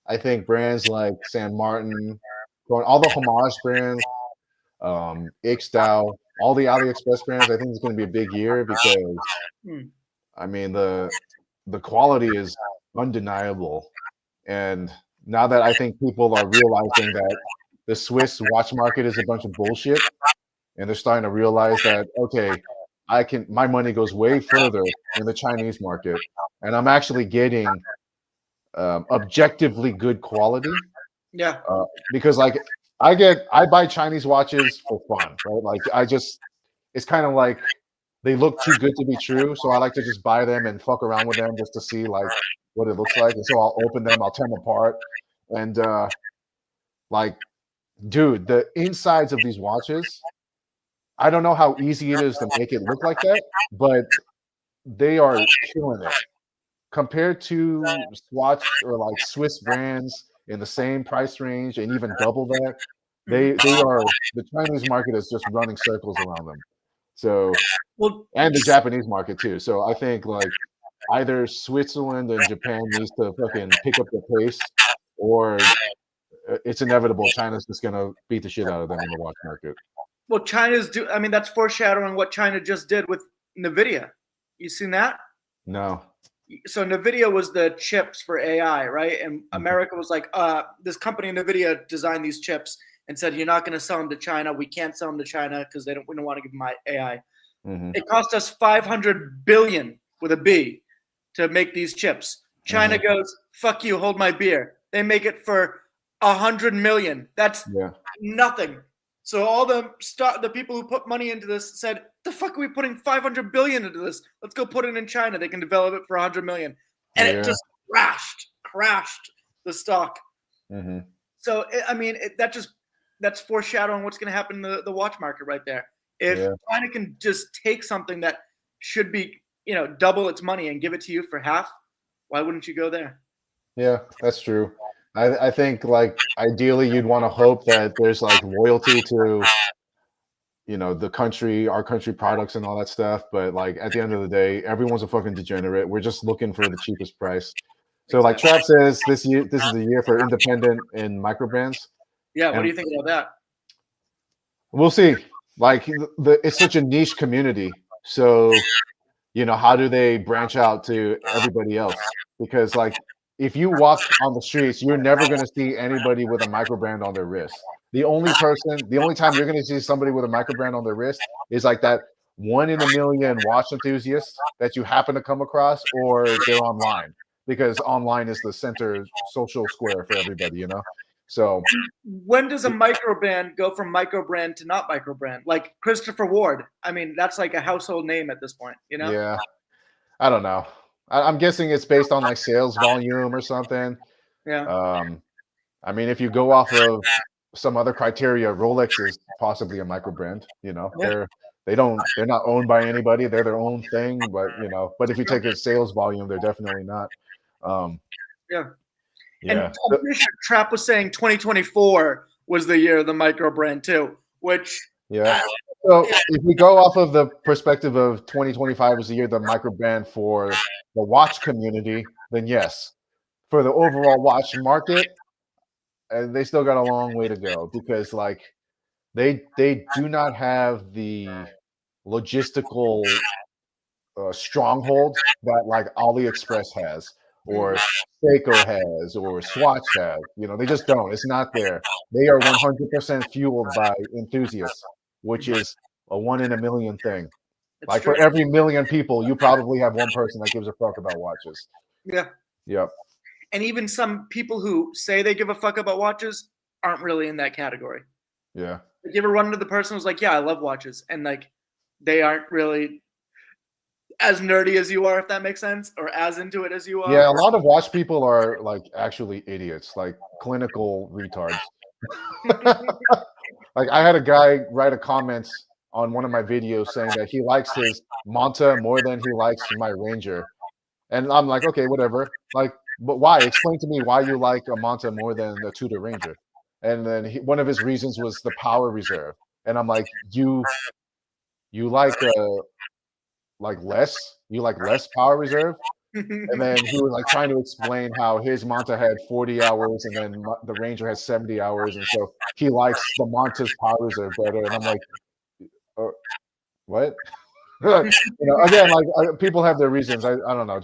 Speaker 3: I think brands like San Martin, all the homage brands, Ixtao, all the AliExpress brands, I think it's going to be a big year because, I mean, the quality is undeniable. And now that I think people are realizing that the Swiss watch market is a bunch of bullshit, and they're starting to realize that, okay, my money goes way further in the Chinese market, and I'm actually getting objectively good quality.
Speaker 4: Yeah.
Speaker 3: Because like I buy Chinese watches for fun, right? Like it's kind of like they look too good to be true. So I like to just buy them and fuck around with them just to see like what it looks like. And so I'll open them, I'll tear them apart. And like, dude, the insides of these watches, I don't know how easy it is to make it look like that, but they are killing it. compared to Swatch or like Swiss brands in the same price range and even double that, they are the Chinese market is just running circles around them. So
Speaker 4: Well,
Speaker 3: and the Japanese market too. So I think like either Switzerland and Japan needs to fucking pick up the pace, or it's inevitable China's just gonna beat the shit out of them in the watch market.
Speaker 4: well, I mean, that's foreshadowing what China just did with NVIDIA. You seen that?
Speaker 3: No.
Speaker 4: So NVIDIA was the chips for AI, right? And America was like, this company NVIDIA designed these chips and said, you're not going to sell them to China. We can't sell them to China because we don't want to give them AI. It cost us 500 billion with a B to make these chips. China goes, fuck you, hold my beer. They make it for 100 million. That's nothing. So all the people who put money into this said, the fuck are we putting 500 billion into this? Let's go put it in China. They can develop it for 100 million. And it just crashed the stock. So, I mean, that's foreshadowing what's going to happen in the watch market right there. If China can just take something that should be, double its money and give it to you for half, why wouldn't you go there?
Speaker 3: Yeah, that's true. I think like ideally you'd want to hope that there's like loyalty to the country, our country products and all that stuff. But like at the end of the day, everyone's a fucking degenerate. We're just looking for the cheapest price. So like Trap says, this is the year for independent and micro brands.
Speaker 4: Yeah, what do you think about that?
Speaker 3: We'll see. Like it's such a niche community. So how do they branch out to everybody else? Because like if you walk on the streets, you're never going to see anybody with a micro brand on their wrist. The only time you're going to see somebody with a micro brand on their wrist is like that 1 in a million watch enthusiasts that you happen to come across, or they're online, because online is the center social square for everybody, So
Speaker 4: when does a micro brand go from micro brand to not micro brand? Like Christopher Ward. I mean, that's like a household name at this point,
Speaker 3: Yeah. I don't know. I'm guessing it's based on like sales volume or something.
Speaker 4: Yeah.
Speaker 3: I mean, if you go off of some other criteria, Rolex is possibly a micro brand. They're not owned by anybody. They're their own thing. But if you take a sales volume, they're definitely not.
Speaker 4: Yeah.
Speaker 3: Yeah.
Speaker 4: And I'm pretty sure Trap was saying 2024 was the year of the micro brand too, which
Speaker 3: So if we go off of the perspective of 2025 was the year of the micro brand for the watch community, then yes. For the overall watch market, they still got a long way to go, because like they do not have the logistical stronghold that like AliExpress has, or Seiko has, or Swatch has. They just don't. It's not there. They are 100% fueled by enthusiasts, which is a 1 in a million thing. Like for every million people, you probably have one person that gives a fuck about watches.
Speaker 4: Yeah.
Speaker 3: Yep.
Speaker 4: And even some people who say they give a fuck about watches aren't really in that category.
Speaker 3: Yeah.
Speaker 4: Like, you ever run into the person who's like, yeah, I love watches, and like they aren't really as nerdy as you are, if that makes sense, or as into it as you are?
Speaker 3: Yeah, a lot of watch people are like actually idiots, like clinical retards. Like I had a guy write a comment on one of my videos saying that he likes his Manta more than he likes my Ranger. And I'm like, okay, whatever. Like, but why? Explain to me why you like a Manta more than the Tudor Ranger. And then one of his reasons was the power reserve. And I'm like, you like less power reserve? And then he was like trying to explain how his Manta had 40 hours and then the Ranger has 70 hours. And so he likes the Manta's power reserve better. And I'm like, what? Again, like people have their reasons. I don't know.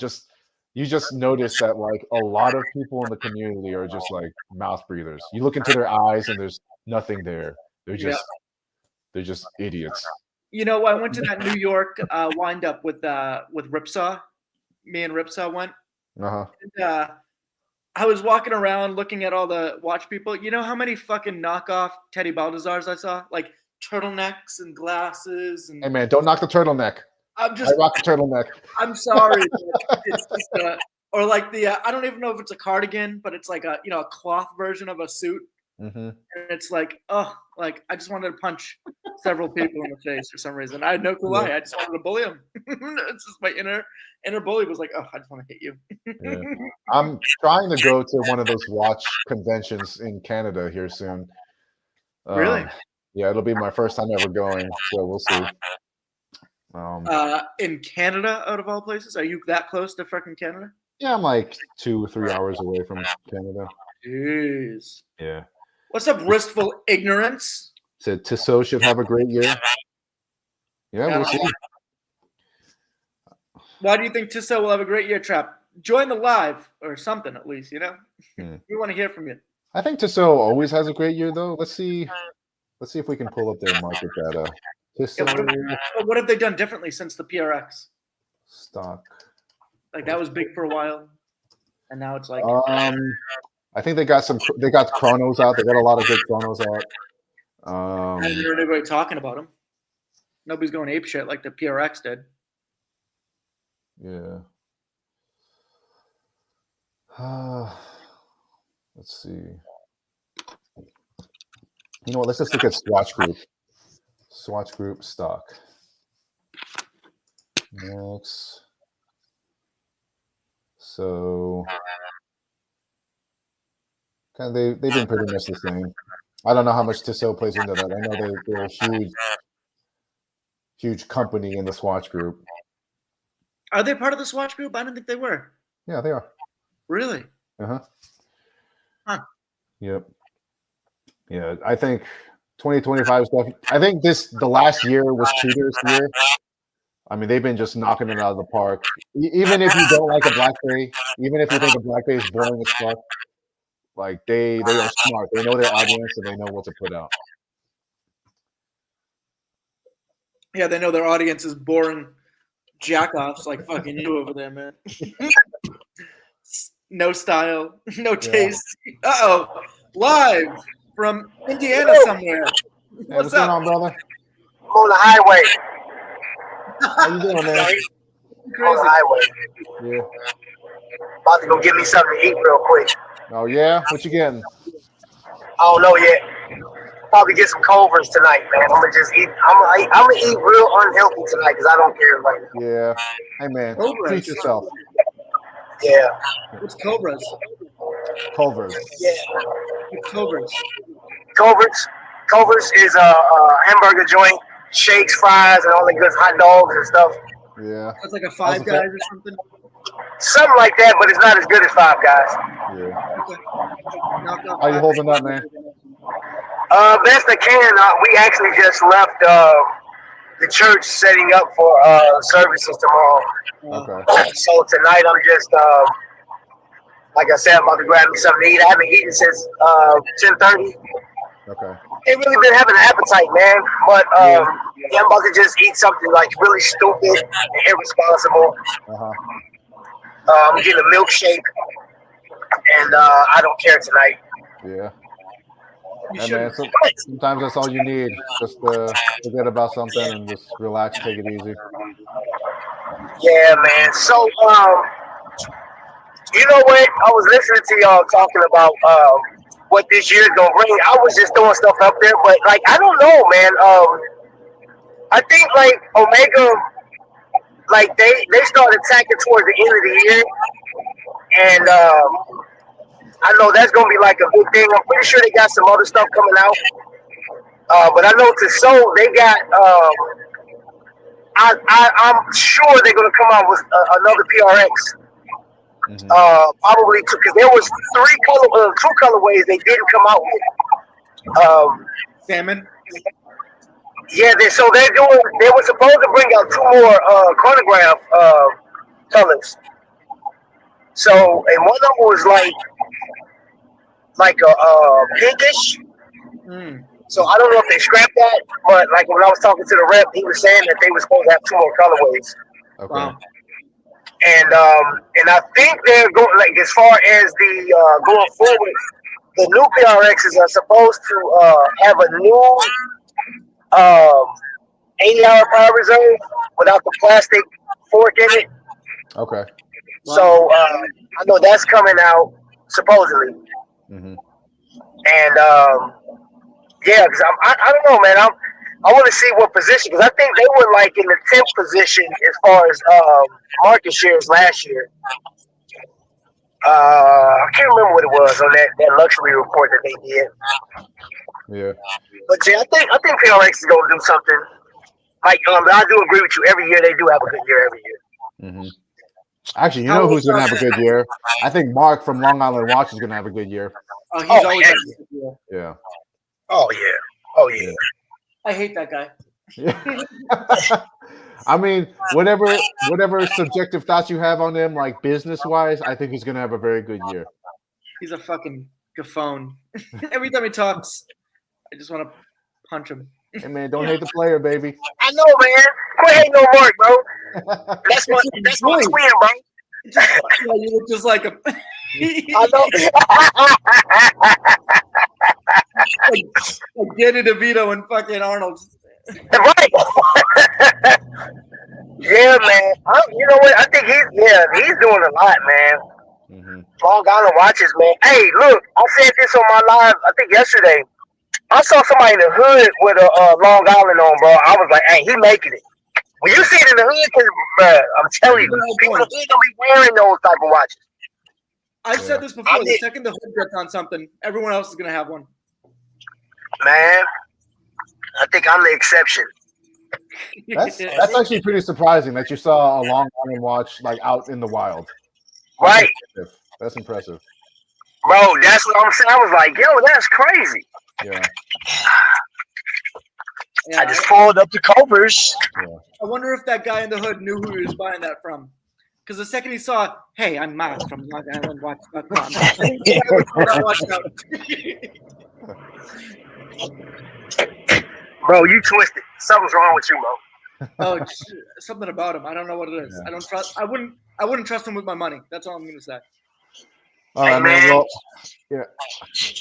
Speaker 3: You just notice that like a lot of people in the community are just like mouth breathers. You look into their eyes and there's nothing there. They're just idiots.
Speaker 4: I went to that New York wind up with Ripsaw. Me and Ripsaw went. And, I was walking around looking at all the watch people. You know how many fucking knockoff Teddy Baldazars I saw? Like turtlenecks and glasses. And
Speaker 3: hey man, don't knock the turtleneck. I rock the turtleneck.
Speaker 4: I'm sorry. It's just or like the I don't even know if it's a cardigan, but it's like a a cloth version of a suit.
Speaker 3: Mm-hmm.
Speaker 4: And it's like, oh, like I just wanted to punch several people in the face for some reason. I had no clue why. I just wanted to bully them. It's just my inner bully was like, oh, I just want to hit you.
Speaker 3: Yeah. I'm trying to go to one of those watch conventions in Canada here soon.
Speaker 4: Really?
Speaker 3: Yeah, it'll be my first time ever going, so we'll see.
Speaker 4: In Canada, out of all places, are you that close to freaking Canada?
Speaker 3: Yeah, I'm like 2 or 3 hours away from Canada.
Speaker 4: Jeez.
Speaker 3: Yeah.
Speaker 4: What's up, wistful ignorance?
Speaker 3: Said Tissot should have a great year. Yeah, we'll see.
Speaker 4: Why do you think Tissot will have a great year, Trap? Join the live or something at least, you know? We want to hear from you.
Speaker 3: I think Tissot always has a great year, though. Let's see if we can pull up their market data. Tissot
Speaker 4: What have they done differently since the PRX?
Speaker 3: stock.
Speaker 4: Like that was big for a while, and now it's like.
Speaker 3: I think they got chronos out. They got a lot of good chronos out.
Speaker 4: I haven't heard anybody talking about them. Nobody's going ape shit like the PRX did.
Speaker 3: Yeah. Let's see. You know what? Let's just look at Swatch Group. Swatch Group stock. Next. So kind of they've been pretty much the same. I don't know how much Tissot plays into that. I know they're a huge company in the Swatch Group.
Speaker 4: Are they part of the Swatch Group? I didn't think they were.
Speaker 3: Yeah, they are.
Speaker 4: Really?
Speaker 3: Uh-huh.
Speaker 4: Huh.
Speaker 3: Yep. Yeah, I think 2025 stuff. I think the last year was Tudor's year. I mean, they've been just knocking it out of the park. Even if you don't like a black bay, even if you think a black bay is boring as fuck, like they are smart. They know their audience and they know what to put out.
Speaker 4: Yeah, they know their audience is boring jackoffs like fucking you over there, man. No style, no taste. Uh-oh. Live from Indiana somewhere.
Speaker 3: Hey, what's going on, brother?
Speaker 5: I'm on the highway.
Speaker 3: How you doing, man?
Speaker 5: I'm on the highway.
Speaker 3: Yeah.
Speaker 5: About to go get me something to eat real quick.
Speaker 3: Oh yeah? What you getting?
Speaker 5: I don't know yet. Probably get some Culver's tonight, man. I'm gonna just eat. I'm gonna eat real unhealthy tonight because I don't care. Like,
Speaker 3: yeah. Hey man, treat yourself.
Speaker 5: Yeah.
Speaker 4: What's Cobra's?
Speaker 3: Culver's.
Speaker 5: Yeah.
Speaker 4: What's Cobra's?
Speaker 5: Culver's is a hamburger joint, shakes, fries, and all the good hot dogs and stuff.
Speaker 3: Yeah.
Speaker 4: That's like a Five Guys or something.
Speaker 5: Something like that, but it's not as good as Five Guys.
Speaker 3: Yeah.
Speaker 4: Okay.
Speaker 3: How you holding up, man?
Speaker 5: Best I can. We actually just left the church setting up for services tomorrow.
Speaker 3: Okay.
Speaker 5: So tonight I'm just, like I said, I'm about to grab me something to eat. I haven't eaten since 10:30.
Speaker 3: Okay.
Speaker 5: Ain't really been having an appetite, man. But yeah, I'm about to just eat something like really stupid and irresponsible. I'm getting a milkshake, and I don't care tonight.
Speaker 3: Yeah. Hey man, sometimes that's all you need. Just forget about something and just relax, take it easy.
Speaker 5: Yeah, man. So, you know what? I was listening to y'all talking about what this year's gonna bring. I was just throwing stuff up there, but like I don't know, man. I think like Omega, like they started attacking towards the end of the year, and I know that's gonna be like a big thing. I'm pretty sure they got some other stuff coming out, but I know Tissot they got. I'm sure they're gonna come out with another PRX. Probably because there was two colorways they didn't come out with.
Speaker 4: Salmon.
Speaker 5: Yeah, they were supposed to bring out 2 more chronograph colors. So, and one of them was like a pinkish. So I don't know if they scrapped that, but like when I was talking to the rep, he was saying that they were supposed to have 2 more colorways.
Speaker 3: Okay.
Speaker 4: Wow.
Speaker 5: And I think they're going like as far as the going forward, the new PRXs are supposed to have a new 80-hour power reserve without the plastic fork in it.
Speaker 3: Okay.
Speaker 5: So I know that's coming out supposedly. And yeah, because I don't know, man. I want to see what position, because I think they were like in the 10th position as far as market shares last year. I can't remember what it was on that luxury report that they did.
Speaker 3: Yeah.
Speaker 5: But yeah, I think PLX is going to do something. Like, but I do agree with you. Every year they do have a good year every year.
Speaker 3: Mm-hmm. Actually, you know who's going to have a good year? I think Mark from Long Island Watch is going to have a good year.
Speaker 4: Oh, he's always had a good year.
Speaker 3: Yeah.
Speaker 5: Oh yeah. Oh yeah.
Speaker 4: I hate that guy.
Speaker 3: Yeah. I mean, whatever subjective thoughts you have on him, like business wise, I think he's going to have a very good year.
Speaker 4: He's a fucking gaffone. Every time he talks, I just want to punch him.
Speaker 3: Hey man, don't hate the player, baby.
Speaker 5: I know, man. Quit hating on Mark, bro. That's my twin, bro.
Speaker 4: You look just like him.
Speaker 5: I know.
Speaker 4: Like Danny DeVito and fucking Arnold.
Speaker 5: Right. Yeah, man. You know what? I think he's doing a lot, man.
Speaker 3: Mm-hmm.
Speaker 5: Long Island Watches, man. Hey, look, I said this on my live, I think yesterday. I saw somebody in the hood with a Long Island on, bro. I was like, hey, he making it. When you see it in the hood, because, bro, I'm telling you, people in the hood don't be wearing those type of watches.
Speaker 4: I've said this before. The second the hood gets on something, everyone else is going to have one.
Speaker 5: Man, I think I'm the exception.
Speaker 3: That's actually pretty surprising that you saw a Long Island watch like out in the wild.
Speaker 5: Right.
Speaker 3: That's impressive.
Speaker 5: Bro, that's what I'm saying. I was like, yo, that's crazy.
Speaker 3: Yeah.
Speaker 5: I just pulled up the covers.
Speaker 3: Yeah.
Speaker 4: I wonder if that guy in the hood knew who he was buying that from. Because the second he saw, hey, I'm Mark from Long Island Watch.com.
Speaker 5: Bro, you twisted. Something's wrong with you, bro.
Speaker 4: Oh, something about him. I don't know what it is.
Speaker 3: Yeah.
Speaker 4: I don't trust. I wouldn't trust him with my money. That's all I'm gonna say.
Speaker 3: All right, man. Well, yeah,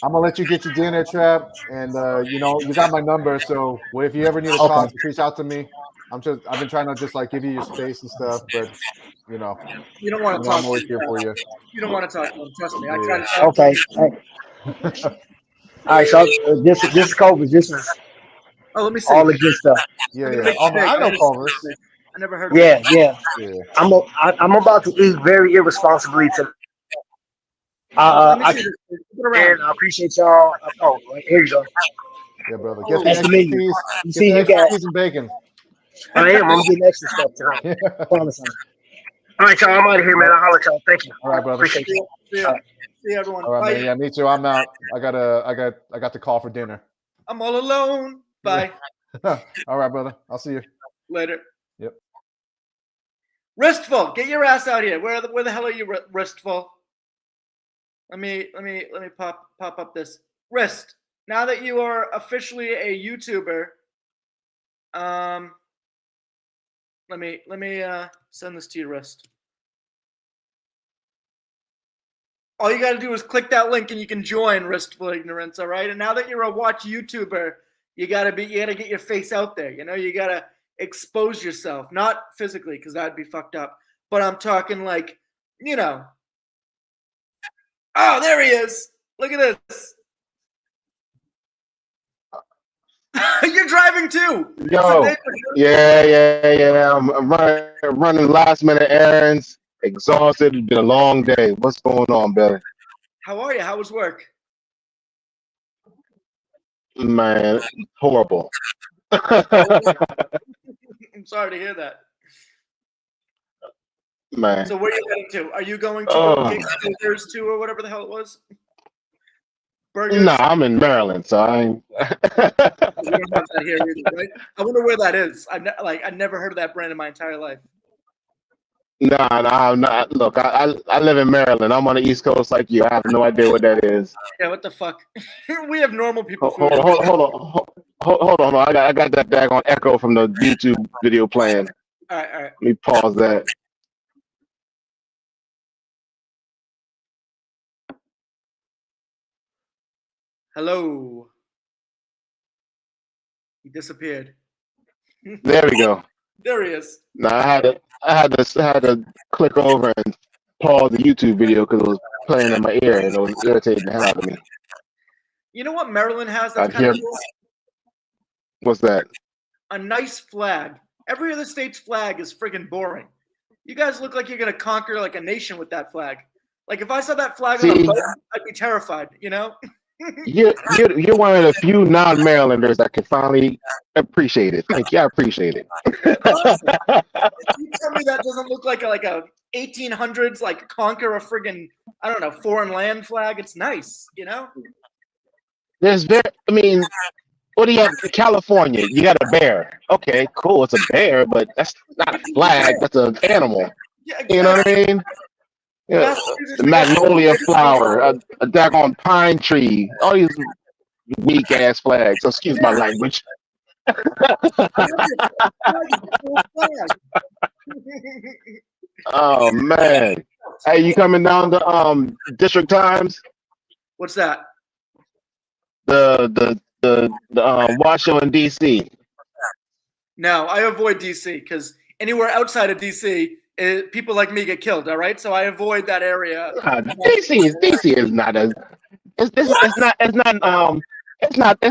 Speaker 3: I'm gonna let you get your dinner, Trap, and you know you got my number. So if you ever need a call, just reach out to me. I've been trying to just like give you your space and stuff, but you know,
Speaker 4: you don't want to talk.
Speaker 3: I'm always here for you.
Speaker 4: You don't want to talk to him. Trust me.
Speaker 3: Yeah.
Speaker 4: I try to talk
Speaker 5: Okay. All right, so this is Culver's. This is
Speaker 4: let me see.
Speaker 5: all the good stuff.
Speaker 3: Yeah. Oh, man, I know Culver's.
Speaker 4: I never heard.
Speaker 5: Yeah.
Speaker 3: Yeah.
Speaker 5: I'm about to eat very irresponsibly tonight. I appreciate y'all. Oh, here you go.
Speaker 3: Yeah, brother.
Speaker 5: That's
Speaker 3: Get the
Speaker 5: the menu.
Speaker 3: cheese.
Speaker 5: You see, you
Speaker 3: extra
Speaker 5: got.
Speaker 3: cheese and bacon.
Speaker 5: I am. I'm getting extra stuff tonight. Promise. All right, y'all. I'm out of here, man. I'll holler at y'all. Thank you.
Speaker 3: All right, brother.
Speaker 5: Appreciate you.
Speaker 4: See everyone.
Speaker 3: All right,
Speaker 4: Bye.
Speaker 3: man. Yeah, me too. I'm out. I got the call for dinner.
Speaker 4: I'm all alone. Bye.
Speaker 3: All right, brother. I'll see you
Speaker 4: later.
Speaker 3: Yep.
Speaker 4: Wristful, get your ass out here. Where the hell are you, Wristful? Let me pop up this wrist. Now that you are officially a YouTuber, let me send this to your wrist. All you got to do is click that link and you can join Wristful Ignorance, all right? And now that you're a watch YouTuber, you gotta get your face out there. You know, you gotta expose yourself, not physically, because that'd be fucked up. But I'm talking like, you know. Oh, there he is. Look at this. You're driving too.
Speaker 6: Yo, yeah. I'm running last minute errands. Exhausted. It's been a long day. What's going on, Billy?
Speaker 4: How are you? How was work?
Speaker 6: Man, horrible.
Speaker 4: I'm sorry to hear that.
Speaker 6: Man.
Speaker 4: So where are you heading to? Are you going to Burgers too, or whatever the hell it was? Burgers?
Speaker 6: No, I'm in Maryland, so I ain't.
Speaker 4: We don't have that here either, right? I wonder where that is. I never heard of that brand in my entire life.
Speaker 6: Nah, I'm not. Look, I live in Maryland. I'm on the East Coast like you. I have no idea what that is.
Speaker 4: Yeah, what the fuck? We have normal people.
Speaker 6: Hold on. I got that daggone echo from the YouTube video playing.
Speaker 4: All right.
Speaker 6: Let me pause that.
Speaker 4: Hello. He disappeared.
Speaker 6: There we go.
Speaker 4: There he is.
Speaker 6: Now I had to click over and pause the YouTube video because it was playing in my ear and it was irritating the hell out of me.
Speaker 4: You know what Maryland has
Speaker 6: I
Speaker 4: that's kind
Speaker 6: hear.
Speaker 4: of cool?
Speaker 6: What's that?
Speaker 4: A nice flag. Every other state's flag is friggin' boring. You guys look like you're gonna conquer like a nation with that flag. Like if I saw that flag on a
Speaker 6: See,
Speaker 4: boat, I'd be terrified. You know?
Speaker 6: you're one of the few non-Marylanders that can finally appreciate it. Thank you. I appreciate it.
Speaker 4: Honestly, you tell me that doesn't look like a 1800s like conquer a friggin' I don't know foreign land flag. It's nice. You know?
Speaker 6: There's very. I mean, what do you have? California. You got a bear. Okay, cool. It's a bear, but that's not a flag. That's an animal.
Speaker 4: Yeah,
Speaker 6: You know what I
Speaker 4: exactly.
Speaker 6: mean? Yeah,
Speaker 4: Massachusetts,
Speaker 6: the
Speaker 4: we got
Speaker 6: magnolia flower, a daggone pine tree, all these weak ass flags. So excuse my language. Oh man. Hey, you coming down to District Times?
Speaker 4: What's that?
Speaker 6: The watch show in DC.
Speaker 4: No, I avoid DC because anywhere outside of DC, people like me get killed. All right, so I avoid that area.
Speaker 6: DC is not as it's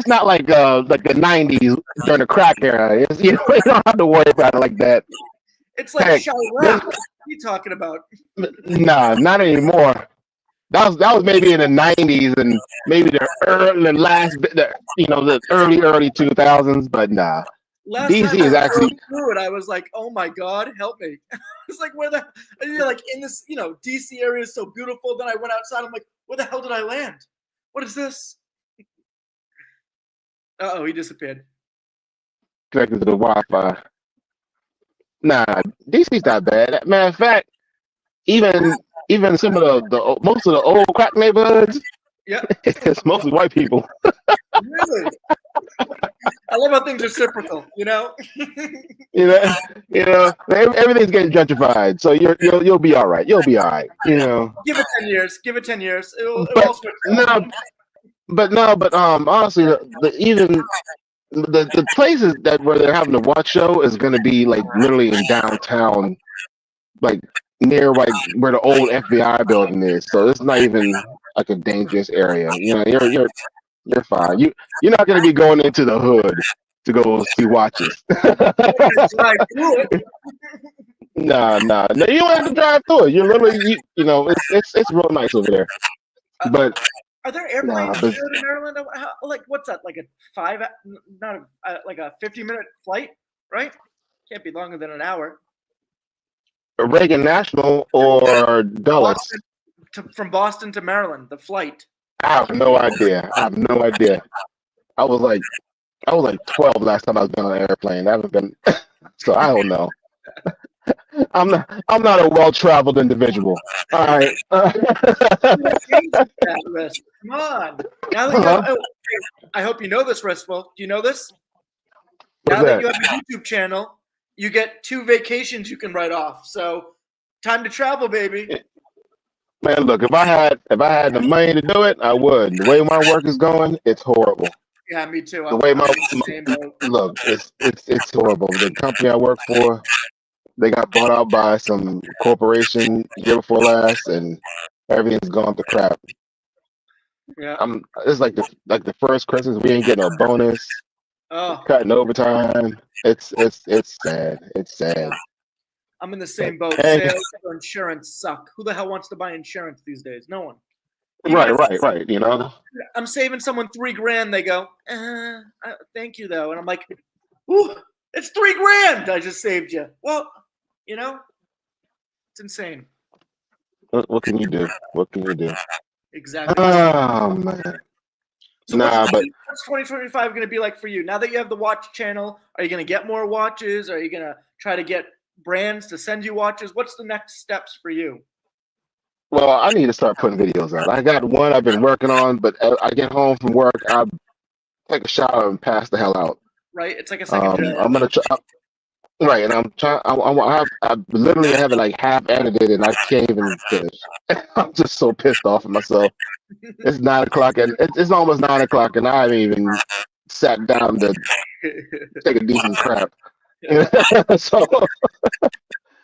Speaker 6: not like the '90s during the crack era. You know, you don't have to worry about it like that.
Speaker 4: It's like
Speaker 6: Heck,
Speaker 4: Chirac. What are you talking about?
Speaker 6: nah, not anymore. That was maybe in the '90s and maybe the early 2000s, but nah.
Speaker 4: Last
Speaker 6: DC
Speaker 4: time I
Speaker 6: is actually
Speaker 4: rode through it, I was like, "Oh my God, help me!" It's like, "Where the?" And you're like in this, DC area is so beautiful. Then I went outside. I'm like, "Where the hell did I land? What is this?" Oh, he disappeared.
Speaker 6: connected to the Wi-Fi. Nah, DC's not bad. Matter of fact, even some of the most of the old crack neighborhoods,
Speaker 4: Yeah,
Speaker 6: it's mostly white people.
Speaker 4: really. I love how things are reciprocal.
Speaker 6: You know, everything's getting gentrified, so you'll be all right. You'll be all right.
Speaker 4: Give it 10 years. Give it 10 years. It'll
Speaker 6: But
Speaker 4: all start.
Speaker 6: but honestly, the places where they're having the watch show is going to be like literally in downtown, like near like where the old FBI building is. So it's not even like a dangerous area. You're fine. You're not going to be going into the hood to go see watches.
Speaker 4: Drive through it.
Speaker 6: No, you don't have to drive through it. You're literally, it's real nice over there. But
Speaker 4: Are there airplanes here in Maryland? Like, what's that? Like like a 50-minute flight, right? Can't be longer than an hour.
Speaker 6: Reagan National or Dulles?
Speaker 4: From Boston to Maryland, the flight.
Speaker 6: I have no idea. I was like 12 last time I was on an airplane. I haven't been, so I don't know. I'm not a well-traveled individual. All right.
Speaker 4: Come on. Now that I hope you know this, Restful. Do you know this? Now that you have a YouTube channel, you get 2 vacations you can write off. So, time to travel, baby.
Speaker 6: Man, look, if I had the money to do it, I would. The way my work is going, it's horrible.
Speaker 4: Yeah, me too.
Speaker 6: The way look, it's horrible. The company I work for, they got bought out by some corporation year before last, and everything's gone to crap.
Speaker 4: Yeah.
Speaker 6: It's like the first Christmas we ain't getting a bonus.
Speaker 4: Oh.
Speaker 6: Cutting overtime. It's sad. It's sad.
Speaker 4: I'm in the same boat. Sales or insurance suck. Who the hell wants to buy insurance these days? No one.
Speaker 6: Right.
Speaker 4: I'm saving someone $3,000. They go, thank you though, and I'm like, ooh, it's $3,000 I just saved you. Well, it's insane.
Speaker 6: What can you do?
Speaker 4: Exactly.
Speaker 6: Oh man.
Speaker 4: So
Speaker 6: but
Speaker 4: what's 2025 going to be like for you? Now that you have the watch channel, are you going to get more watches? Are you going to try to get brands to send you watches? What's the next steps for you?
Speaker 6: well, I need to start putting videos out. I got one I've been working on, but I get home from work, I take a shower and pass the hell out.
Speaker 4: Right, it's like a second job.
Speaker 6: I'm gonna try. Right, and I'm trying. I literally have it like half edited, and I can't even finish. I'm just so pissed off at myself. It's 9 o'clock, and it's almost 9 o'clock, and I haven't even sat down to take a decent crap. So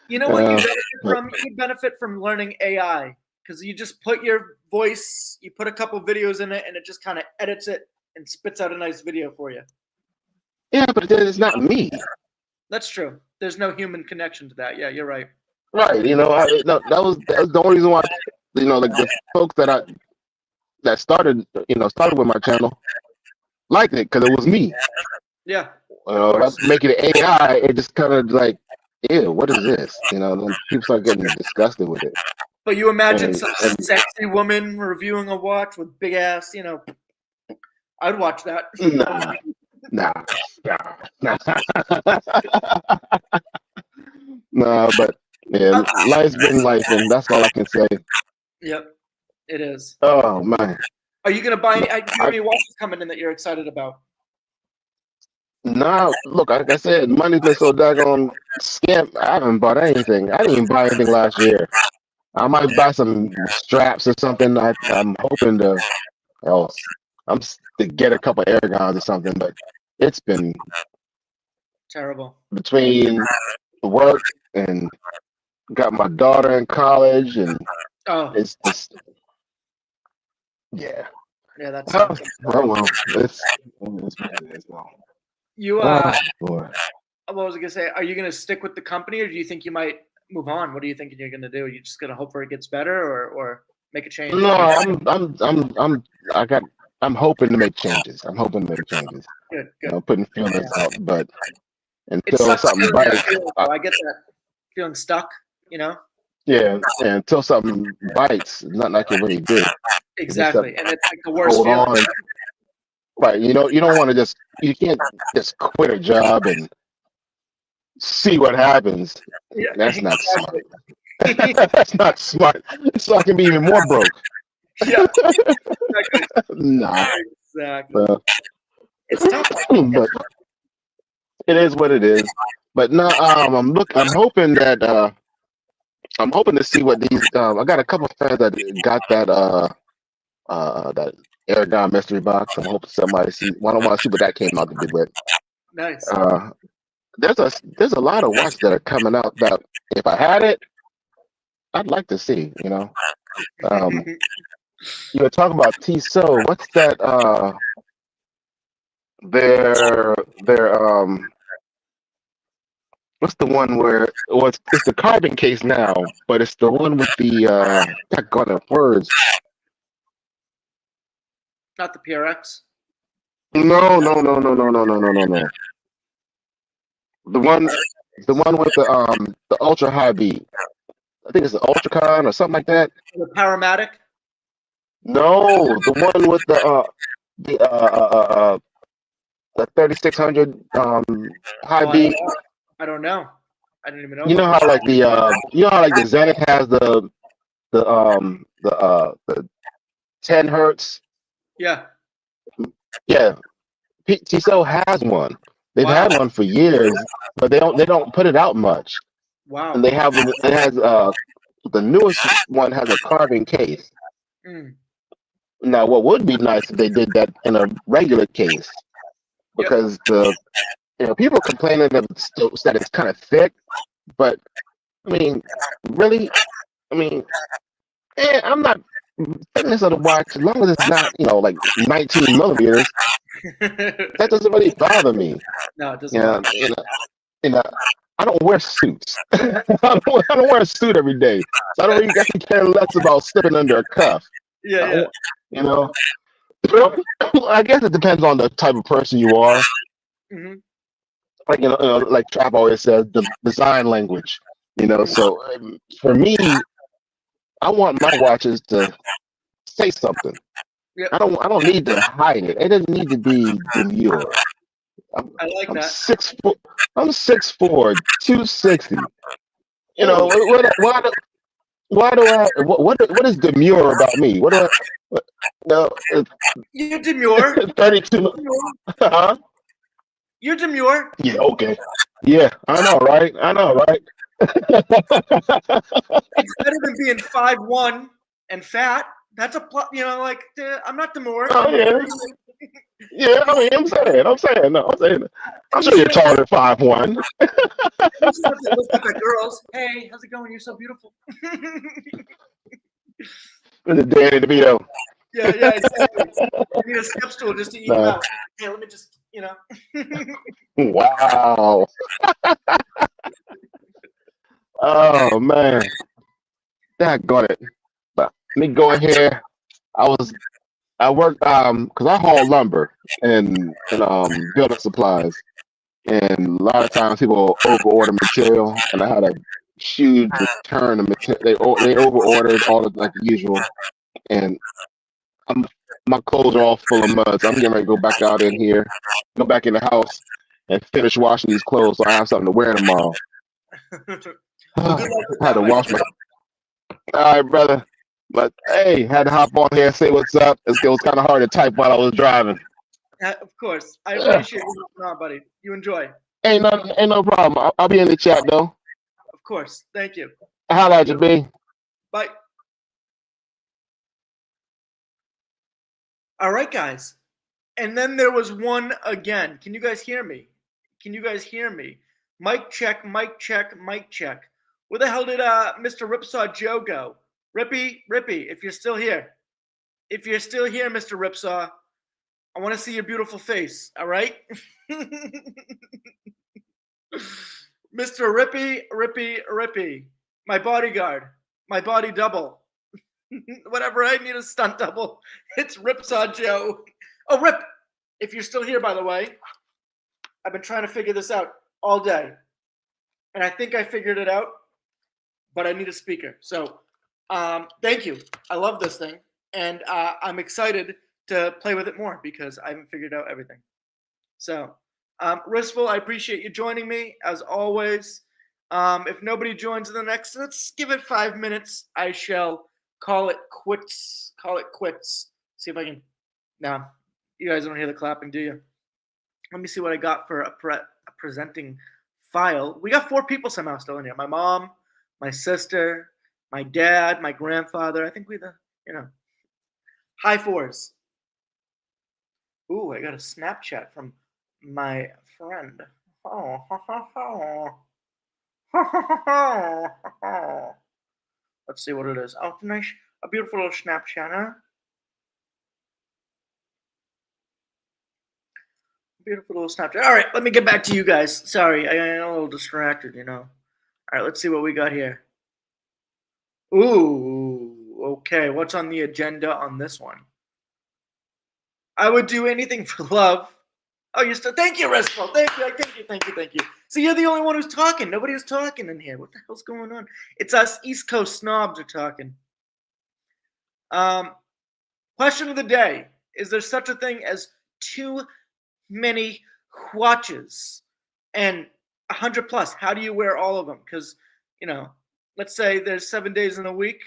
Speaker 4: you know what you benefit from? You benefit from learning AI. because you just put your voice, you put a couple videos in it, and it just kind of edits it and spits out a nice video for you.
Speaker 6: Yeah, but it's not me.
Speaker 4: That's true. There's no human connection to that. Yeah, you're right.
Speaker 6: Right. No, that was the only reason why, like the folks that started with my channel liked it because it was me.
Speaker 4: Yeah.
Speaker 6: If I make it AI, it just kind of like, ew, what is this? Then people start getting disgusted with it.
Speaker 4: But you imagine
Speaker 6: And-
Speaker 4: some
Speaker 6: and-
Speaker 4: sexy woman reviewing a watch with big ass, I'd watch that.
Speaker 6: Nah. Nah, but yeah, life's been life, and that's all I can say.
Speaker 4: Yep, it is.
Speaker 6: Oh man.
Speaker 4: Are you gonna buy? Do you have any watches coming in that you're excited about?
Speaker 6: Nah, look, like I said, money's been so daggone scam. I haven't bought anything. I didn't even buy anything last year. I might buy some straps or something. I'm hoping to get a couple Aragons or something, but it's been
Speaker 4: Terrible.
Speaker 6: between work and got my daughter in college, and it's just yeah.
Speaker 4: Yeah, that's.
Speaker 6: Oh well, it's what it is now.
Speaker 4: You
Speaker 6: Boy.
Speaker 4: what was I gonna say? Are you gonna stick with the company, or do you think you might move on? What are you thinking you're gonna do? Are you just gonna hope for it gets better, or make a change?
Speaker 6: No, I'm hoping to make changes.
Speaker 4: Good.
Speaker 6: Putting feelers out, but
Speaker 4: It
Speaker 6: until
Speaker 4: sucks
Speaker 6: something
Speaker 4: feeling that
Speaker 6: bites,
Speaker 4: feeling, though. I get that feeling stuck.
Speaker 6: yeah, and until something bites, there's nothing I can really do.
Speaker 4: Exactly, and it's like the worst
Speaker 6: Hold
Speaker 4: feeling.
Speaker 6: on. Right, you don't want to you can't just quit a job and see what happens.
Speaker 4: Yeah,
Speaker 6: That's not smart. That's not smart. So I can be even more broke.
Speaker 4: Yeah,
Speaker 6: Nah.
Speaker 4: exactly. It's tough.
Speaker 6: But it is what it is. But no, I'm hoping to see what these. I got a couple of friends that got that Aragon mystery box. I'm hoping somebody see. I don't want to see what that came out to be with.
Speaker 4: Nice.
Speaker 6: There's a lot of watches that are coming out that if I had it, I'd like to see. You were talking about Tissot. What's that? Their what's the one where it's the carbon case now, but it's the one with the God words.
Speaker 4: Not the PRX.
Speaker 6: No. The one with the ultra high beat. I think it's the Ultracon or something like that.
Speaker 4: The Powermatic.
Speaker 6: No, the one with the 3600 high beat.
Speaker 4: I don't know. I didn't even know.
Speaker 6: You know how like the Zenith has the 10 hertz.
Speaker 4: Yeah.
Speaker 6: Yeah, Tissot has one. They've had one for years, but they don't put it out much.
Speaker 4: Wow.
Speaker 6: And the newest one has a carbon case. Now, what would be nice if they did that in a regular case, because people complaining that it's kind of thick, but I mean, really, I'm not thickness of the watch as long as it's not like 19 millimeters. That doesn't really bother me.
Speaker 4: No, it doesn't.
Speaker 6: I don't wear suits. I don't wear a suit every day, so I don't really care less about slipping under a cuff.
Speaker 4: Yeah.
Speaker 6: I guess it depends on the type of person you are.
Speaker 4: Mm-hmm.
Speaker 6: Like like Trap always says, the design language. So for me, I want my watches to say something.
Speaker 4: Yep.
Speaker 6: I don't need to hide it. It doesn't need to be demure.
Speaker 4: I like that.
Speaker 6: 6'4", I'm 6'4", 260. What is demure about me?
Speaker 4: You're demure.
Speaker 6: 32. Huh?
Speaker 4: You're demure.
Speaker 6: Yeah. Okay. Yeah. I know, right?
Speaker 4: It's better than being 5'1" and fat. That's a plus. I'm not demure.
Speaker 6: Oh yeah. Yeah, I'm saying. No, I'm sure you're taller than 5'1".
Speaker 4: Look at the girls. Hey, how's it going? You're so beautiful.
Speaker 6: In the Danny DeVito.
Speaker 4: Yeah, exactly. I need a step stool just to eat them
Speaker 6: No.
Speaker 4: out. Hey, let me just,
Speaker 6: Wow. Oh man. That got it. But let me go in here. I worked because I haul lumber and building supplies. And a lot of times people over order material, and I had a huge return of material. They over ordered all of like the usual, and I'm my clothes are all full of mud. So I'm getting ready to go back out in here, go back in the house, and finish washing these clothes so I have something to wear tomorrow.
Speaker 4: Well, good luck with
Speaker 6: I had
Speaker 4: that,
Speaker 6: to
Speaker 4: Mike.
Speaker 6: wash my. All right, brother. But hey, had to hop on here and say what's up. It was kind of hard to type while I was driving.
Speaker 4: Of course. I
Speaker 6: Yeah.
Speaker 4: appreciate you helping out, buddy. You enjoy.
Speaker 6: Ain't no problem. I'll be in the chat though.
Speaker 4: Of course. Thank you.
Speaker 6: Holla at you, B.
Speaker 4: Bye. All right, guys. And then there was one again. Can you guys hear me? Can you guys hear me? Mic check, mic check, mic check. Where the hell did Mr. Ripsaw Joe go? Rippy, if you're still here. If you're still here, Mr. Ripsaw, I want to see your beautiful face, all right? Mr. Rippy, my bodyguard, my body double. Whatever, I need a stunt double. It's Ripsaw Joe. Oh, Rip, if you're still here, by the way, I've been trying to figure this out all day. And I think I figured it out, but I need a speaker. So thank you. I love this thing. And I'm excited to play with it more because I haven't figured out everything. So, Ristful, I appreciate you joining me as always. If nobody joins in the next, let's give it 5 minutes. I shall call it quits. See if I can. No, you guys don't hear the clapping, do you? Let me see what I got for a presenting file. We got 4 people somehow still in here. My mom, my sister, my dad, my grandfather. I think high 4s. Ooh, I got a Snapchat from my friend. Let's see what it is. Oh, nice, a beautiful little Snapchat, huh? Beautiful little Snapchat. All right, let me get back to you guys. Sorry, I got a little distracted, All right, let's see what we got here. Ooh, okay. What's on the agenda on this one? I would do anything for love. Oh, you're still. Thank you, Restful. Thank you. So you're the only one who's talking. Nobody was talking in here. What the hell's going on? It's us East Coast snobs are talking. Question of the day: is there such a thing as too many watches? And 100 plus. How do you wear all of them? Because let's say there's 7 days in a week.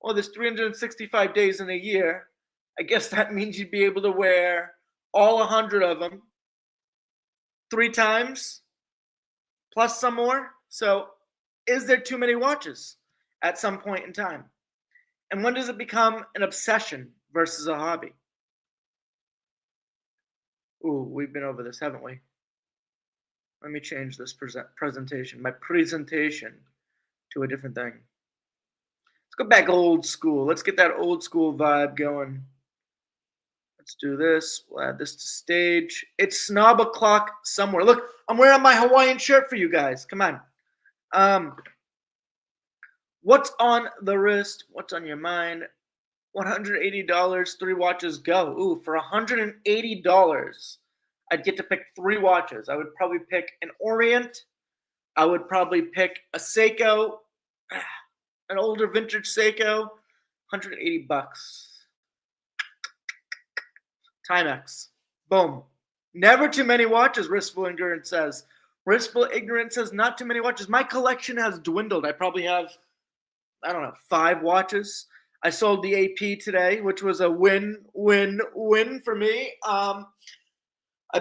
Speaker 4: Well, there's 365 days in a year. I guess that means you'd be able to wear all 100 of them 3 times, plus some more. So is there too many watches at some point in time? And when does it become an obsession versus a hobby? Ooh, we've been over this, haven't we? Let me change this presentation, my presentation, to a different thing. Let's go back old school. Let's get that old school vibe going. Let's do this. We'll add this to stage. It's Snob o'clock somewhere. Look, I'm wearing my Hawaiian shirt for you guys. Come on. What's on the wrist? What's on your mind? $180, 3 watches, go. Ooh, for $180, I'd get to pick 3 watches. I would probably pick an Orient. I would probably pick a Seiko, an older vintage Seiko. $180. Timex. Boom. Never too many watches, Wristful Ignorance says. Wristful Ignorance says not too many watches. My collection has dwindled. I probably have, 5 watches. I sold the AP today, which was a win for me. I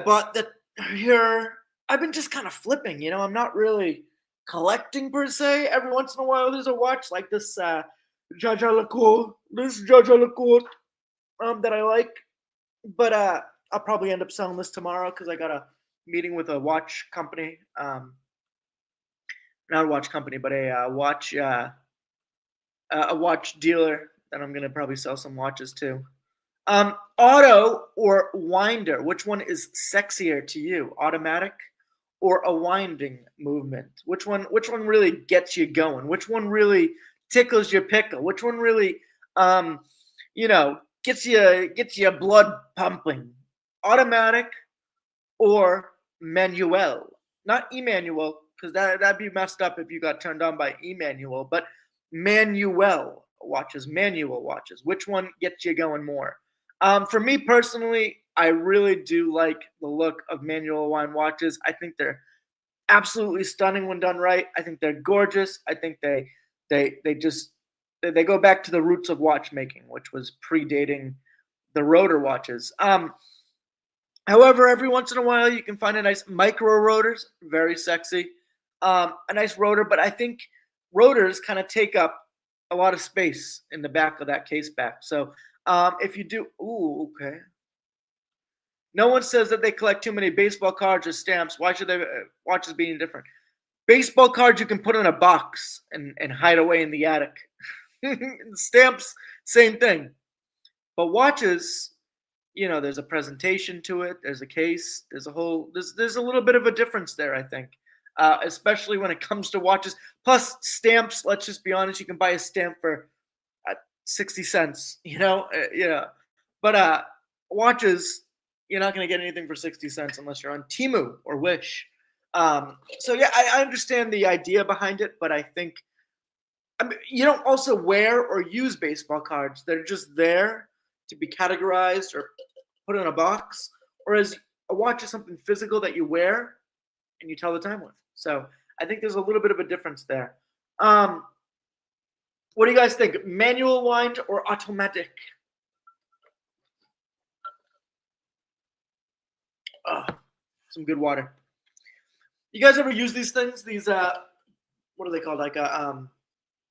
Speaker 4: bought the here. I've been just kind of flipping, I'm not really collecting per se. Every once in a while, there's a watch like this Jaja Lecourt, that I like. But I'll probably end up selling this tomorrow because I got a meeting with a watch company. Not a watch company, but a watch dealer then I'm gonna probably sell some watches too. Auto or winder? Which one is sexier to you? Automatic or a winding movement? Which one? Which one really gets you going? Which one really tickles your pickle? Which one really, um, gets your blood pumping? Automatic or manuel? Not Emmanuel, because that'd be messed up if you got turned on by Emmanuel, but manual watches, manual watches. Which one gets you going more? For me personally, I really do like the look of manual wind watches. I think they're absolutely stunning when done right. I think they're gorgeous. I think they go back to the roots of watchmaking, which was predating the rotor watches. However, every once in a while you can find a nice micro rotors, very sexy. A nice rotor, but I think rotors kind of take up a lot of space in the back of that case back. So if you do, okay. No one says that they collect too many baseball cards or stamps. Why should they watches being different? Baseball cards you can put in a box and hide away in the attic. Stamps, same thing. But watches, there's a presentation to it. There's a case. There's a little bit of a difference there, I think, especially when it comes to watches. Plus stamps. Let's just be honest. You can buy a stamp for 60 cents. But watches, you're not going to get anything for 60 cents unless you're on Temu or Wish. So yeah, I understand the idea behind it, but I think you don't also wear or use baseball cards. They're just there to be categorized or put in a box, whereas a watch is something physical that you wear and you tell the time with. So I think there's a little bit of a difference there. What do you guys think? Manual wind or automatic? Some good water. You guys ever use these things? These what are they called? Like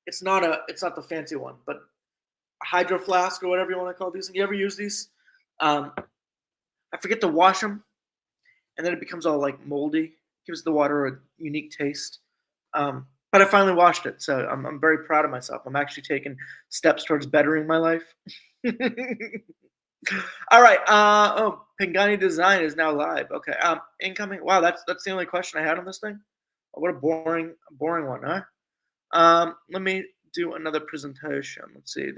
Speaker 4: it's not the fancy one, but a hydro flask or whatever you want to call these. You ever use these? I forget to wash them, and then it becomes all like moldy. Gives the water a unique taste. But I finally washed it, so I'm very proud of myself. I'm actually taking steps towards bettering my life. All right. Pingani Design is now live. Okay. Incoming. Wow, that's the only question I had on this thing. Oh, what a boring one, huh? Let me do another presentation. Let's see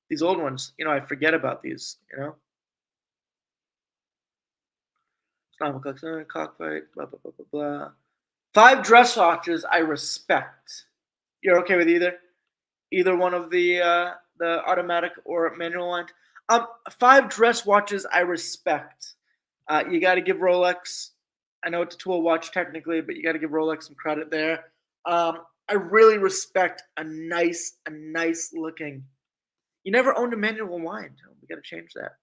Speaker 4: these old ones. I forget about these. Snob cockfight. Blah blah blah blah blah. 5 dress watches I respect. You're okay with either one of the automatic or manual one? 5 dress watches I respect. You got to give Rolex. I know it's a tool watch technically, but you got to give Rolex some credit there. I really respect a nice looking. You never owned a manual wind. We got to change that.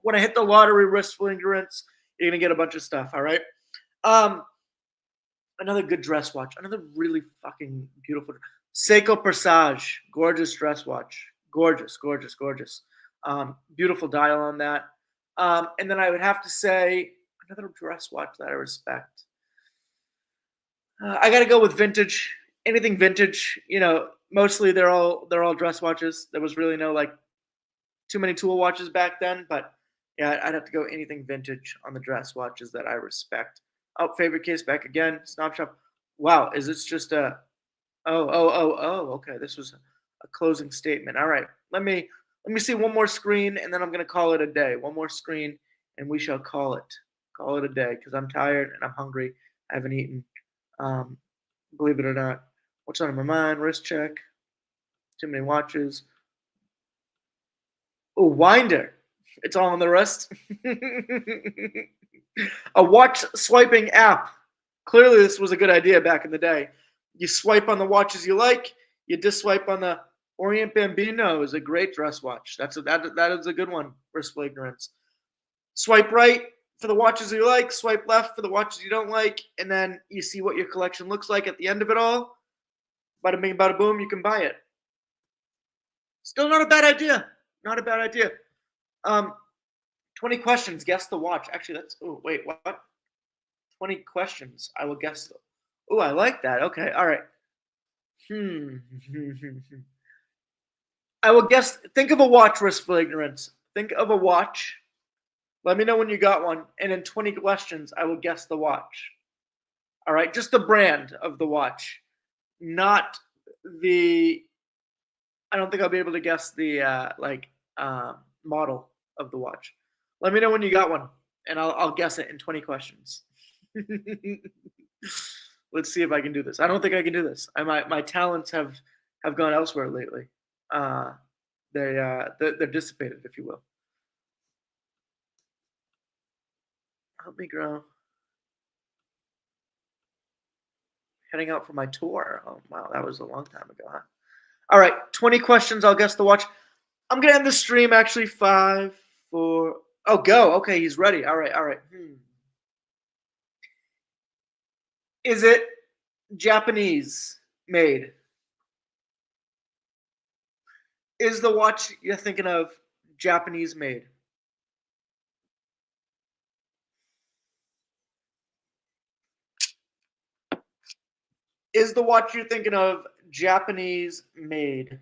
Speaker 4: When I hit the lottery, wrist fingerprints, you're gonna get a bunch of stuff. All right. Another good dress watch. Another really fucking beautiful Seiko Presage, gorgeous dress watch. Gorgeous. Beautiful dial on that. And then I would have to say another dress watch that I respect. I got to go with vintage. Anything vintage, mostly they're all dress watches. There was really no too many tool watches back then, but yeah, I'd have to go anything vintage on the dress watches that I respect. Oh, favorite case back again. Snob Shop. Wow, is this just a? Oh. Okay, this was a closing statement. All right, let me see one more screen, and then I'm gonna call it a day. One more screen, and we shall call it a day because I'm tired and I'm hungry. I haven't eaten. Believe it or not, what's on my mind? Wrist check. Too many watches. Oh, winder. It's all on the wrist. A watch swiping app. Clearly, this was a good idea back in the day. You swipe on the watches you like. You diswipe on the Orient Bambino. Is a great dress watch. That is a good one. Wristful ignorance. Swipe right for the watches you like. Swipe left for the watches you don't like, and then you see what your collection looks like at the end of it all. Bada bing, bada boom. You can buy it. Still not a bad idea. Not a bad idea. 20 questions. Guess the watch. Actually, that's. Oh, wait, what? 20 questions. I will guess. Oh, I like that. Okay, all right. I will guess. Think of a watch, Wistful Ignorance. Think of a watch. Let me know when you got one. And in 20 questions, I will guess the watch. All right. Just the brand of the watch. Not the. I don't think I'll be able to guess the model of the watch. Let me know when you got one, and I'll guess it in 20 questions. Let's see if I can do this. I don't think I can do this. My talents have gone elsewhere lately. They're dissipated, if you will. Help me grow. Heading out for my tour. Oh wow, that was a long time ago, huh? All right, 20 questions. I'll guess the watch. I'm gonna end the stream actually. 5, 4. Oh, go. Okay, he's ready. All right, all right. Is it Japanese made? Is the watch you're thinking of Japanese made? Is the watch you're thinking of Japanese made?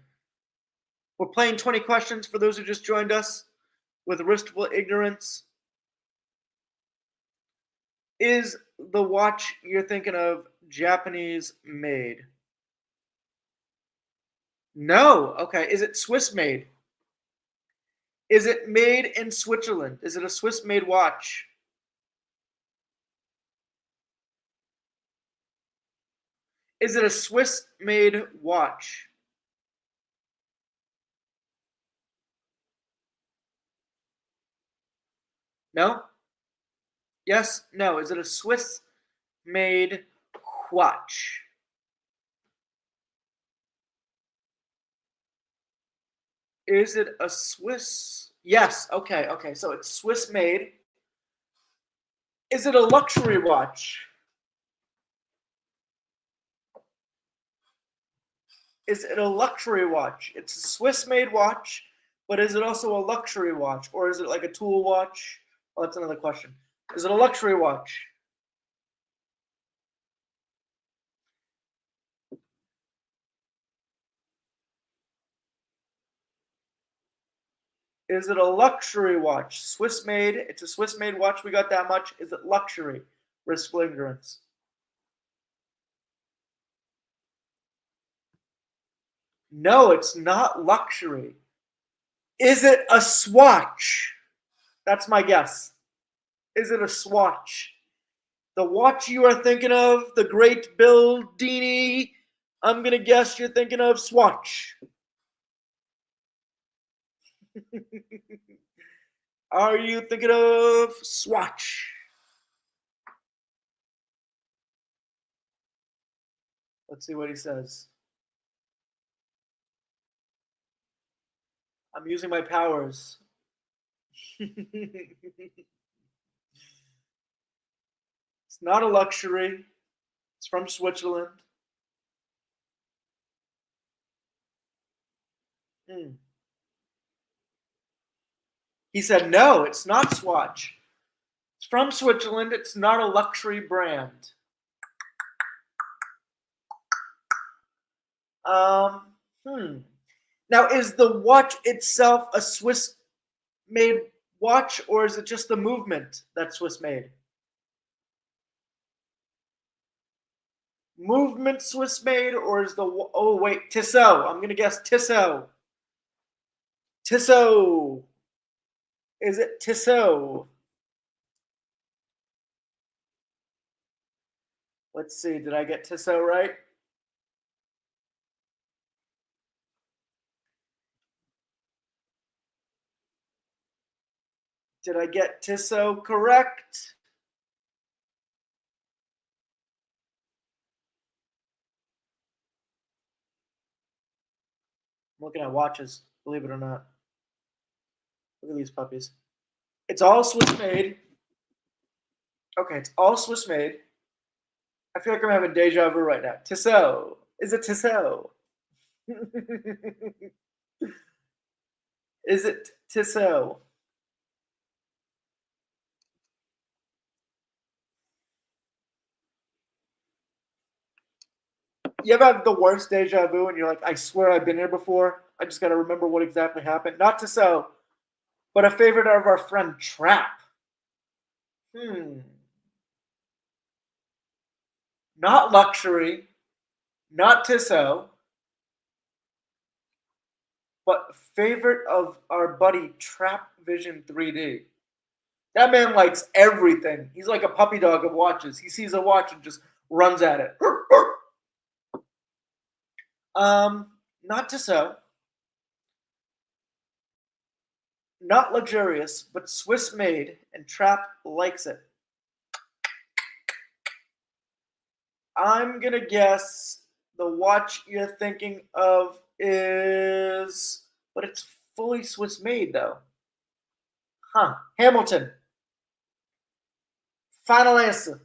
Speaker 4: We're playing 20 questions for those who just joined us with Wistful Ignorance. Is the watch you're thinking of Japanese made? No. Okay. Is it Swiss made? Is it made in Switzerland? Is it a Swiss made watch? Is it a Swiss made watch? No? Yes? No. Is it a Swiss made watch? Is it a Swiss? Yes. Okay. Okay. So it's Swiss made. Is it a luxury watch? Is it a luxury watch? It's a Swiss made watch, but is it also a luxury watch? Or is it like a tool watch? Oh, that's another question. Is it a luxury watch? Is it a luxury watch? Swiss made. It's a Swiss made watch. We got that much. Is it luxury? Wistful Ignorance. No, it's not luxury. Is it a swatch? That's my guess. Is it a swatch? The watch you are thinking of, the great Bill Dini, I'm going to guess you're thinking of Swatch. Are you thinking of Swatch? Let's see what he says. I'm using my powers. It's not a luxury. It's from Switzerland. He said, no, it's not Swatch. It's from Switzerland. It's not a luxury brand. Now, is the watch itself a Swiss-made watch, or is it just the movement that's Swiss-made? Movement Swiss-made, or is the... Oh, wait, Tissot. I'm going to guess Tissot. Tissot. Is it Tissot? Let's see. Did I get Tissot right? Did I get Tissot correct? I'm looking at watches, believe it or not. Look at these puppies. It's all Swiss made. Okay, it's all Swiss made. I feel like I'm having deja vu right now. Tissot. Is it Tissot? Is it Tissot? You ever have the worst deja vu and you're like, I swear I've been here before? I just got to remember what exactly happened. Not to so, but a favorite of our friend Trap. Not luxury, not Tissot, but favorite of our buddy Trap Vision 3D. That man likes everything. He's like a puppy dog of watches. He sees a watch and just runs at it. Not Tissot, not luxurious, but Swiss made, and Trap likes it. I'm gonna guess the watch you're thinking of is, but it's fully Swiss made though. Hamilton. Final answer.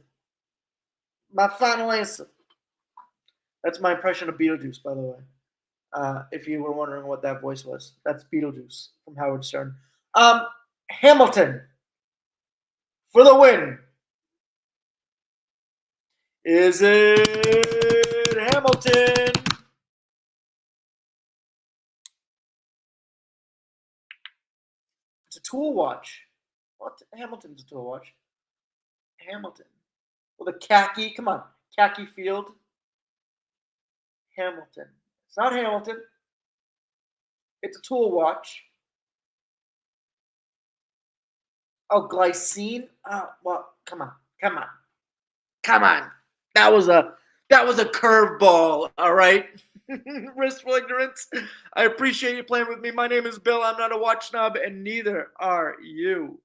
Speaker 4: My final answer. That's my impression of Beetlejuice, by the way. If you were wondering what that voice was, that's Beetlejuice from Howard Stern. Hamilton for the win. Is it Hamilton? It's a tool watch. What? Hamilton's a tool watch. Hamilton. Well, the khaki. Come on. Khaki field. Hamilton. It's not Hamilton. It's a tool watch. Oh, glycine. Oh, well, come on. That was a curveball. All right. Restful ignorance. I appreciate you playing with me. My name is Bill. I'm not a watch snob, and neither are you.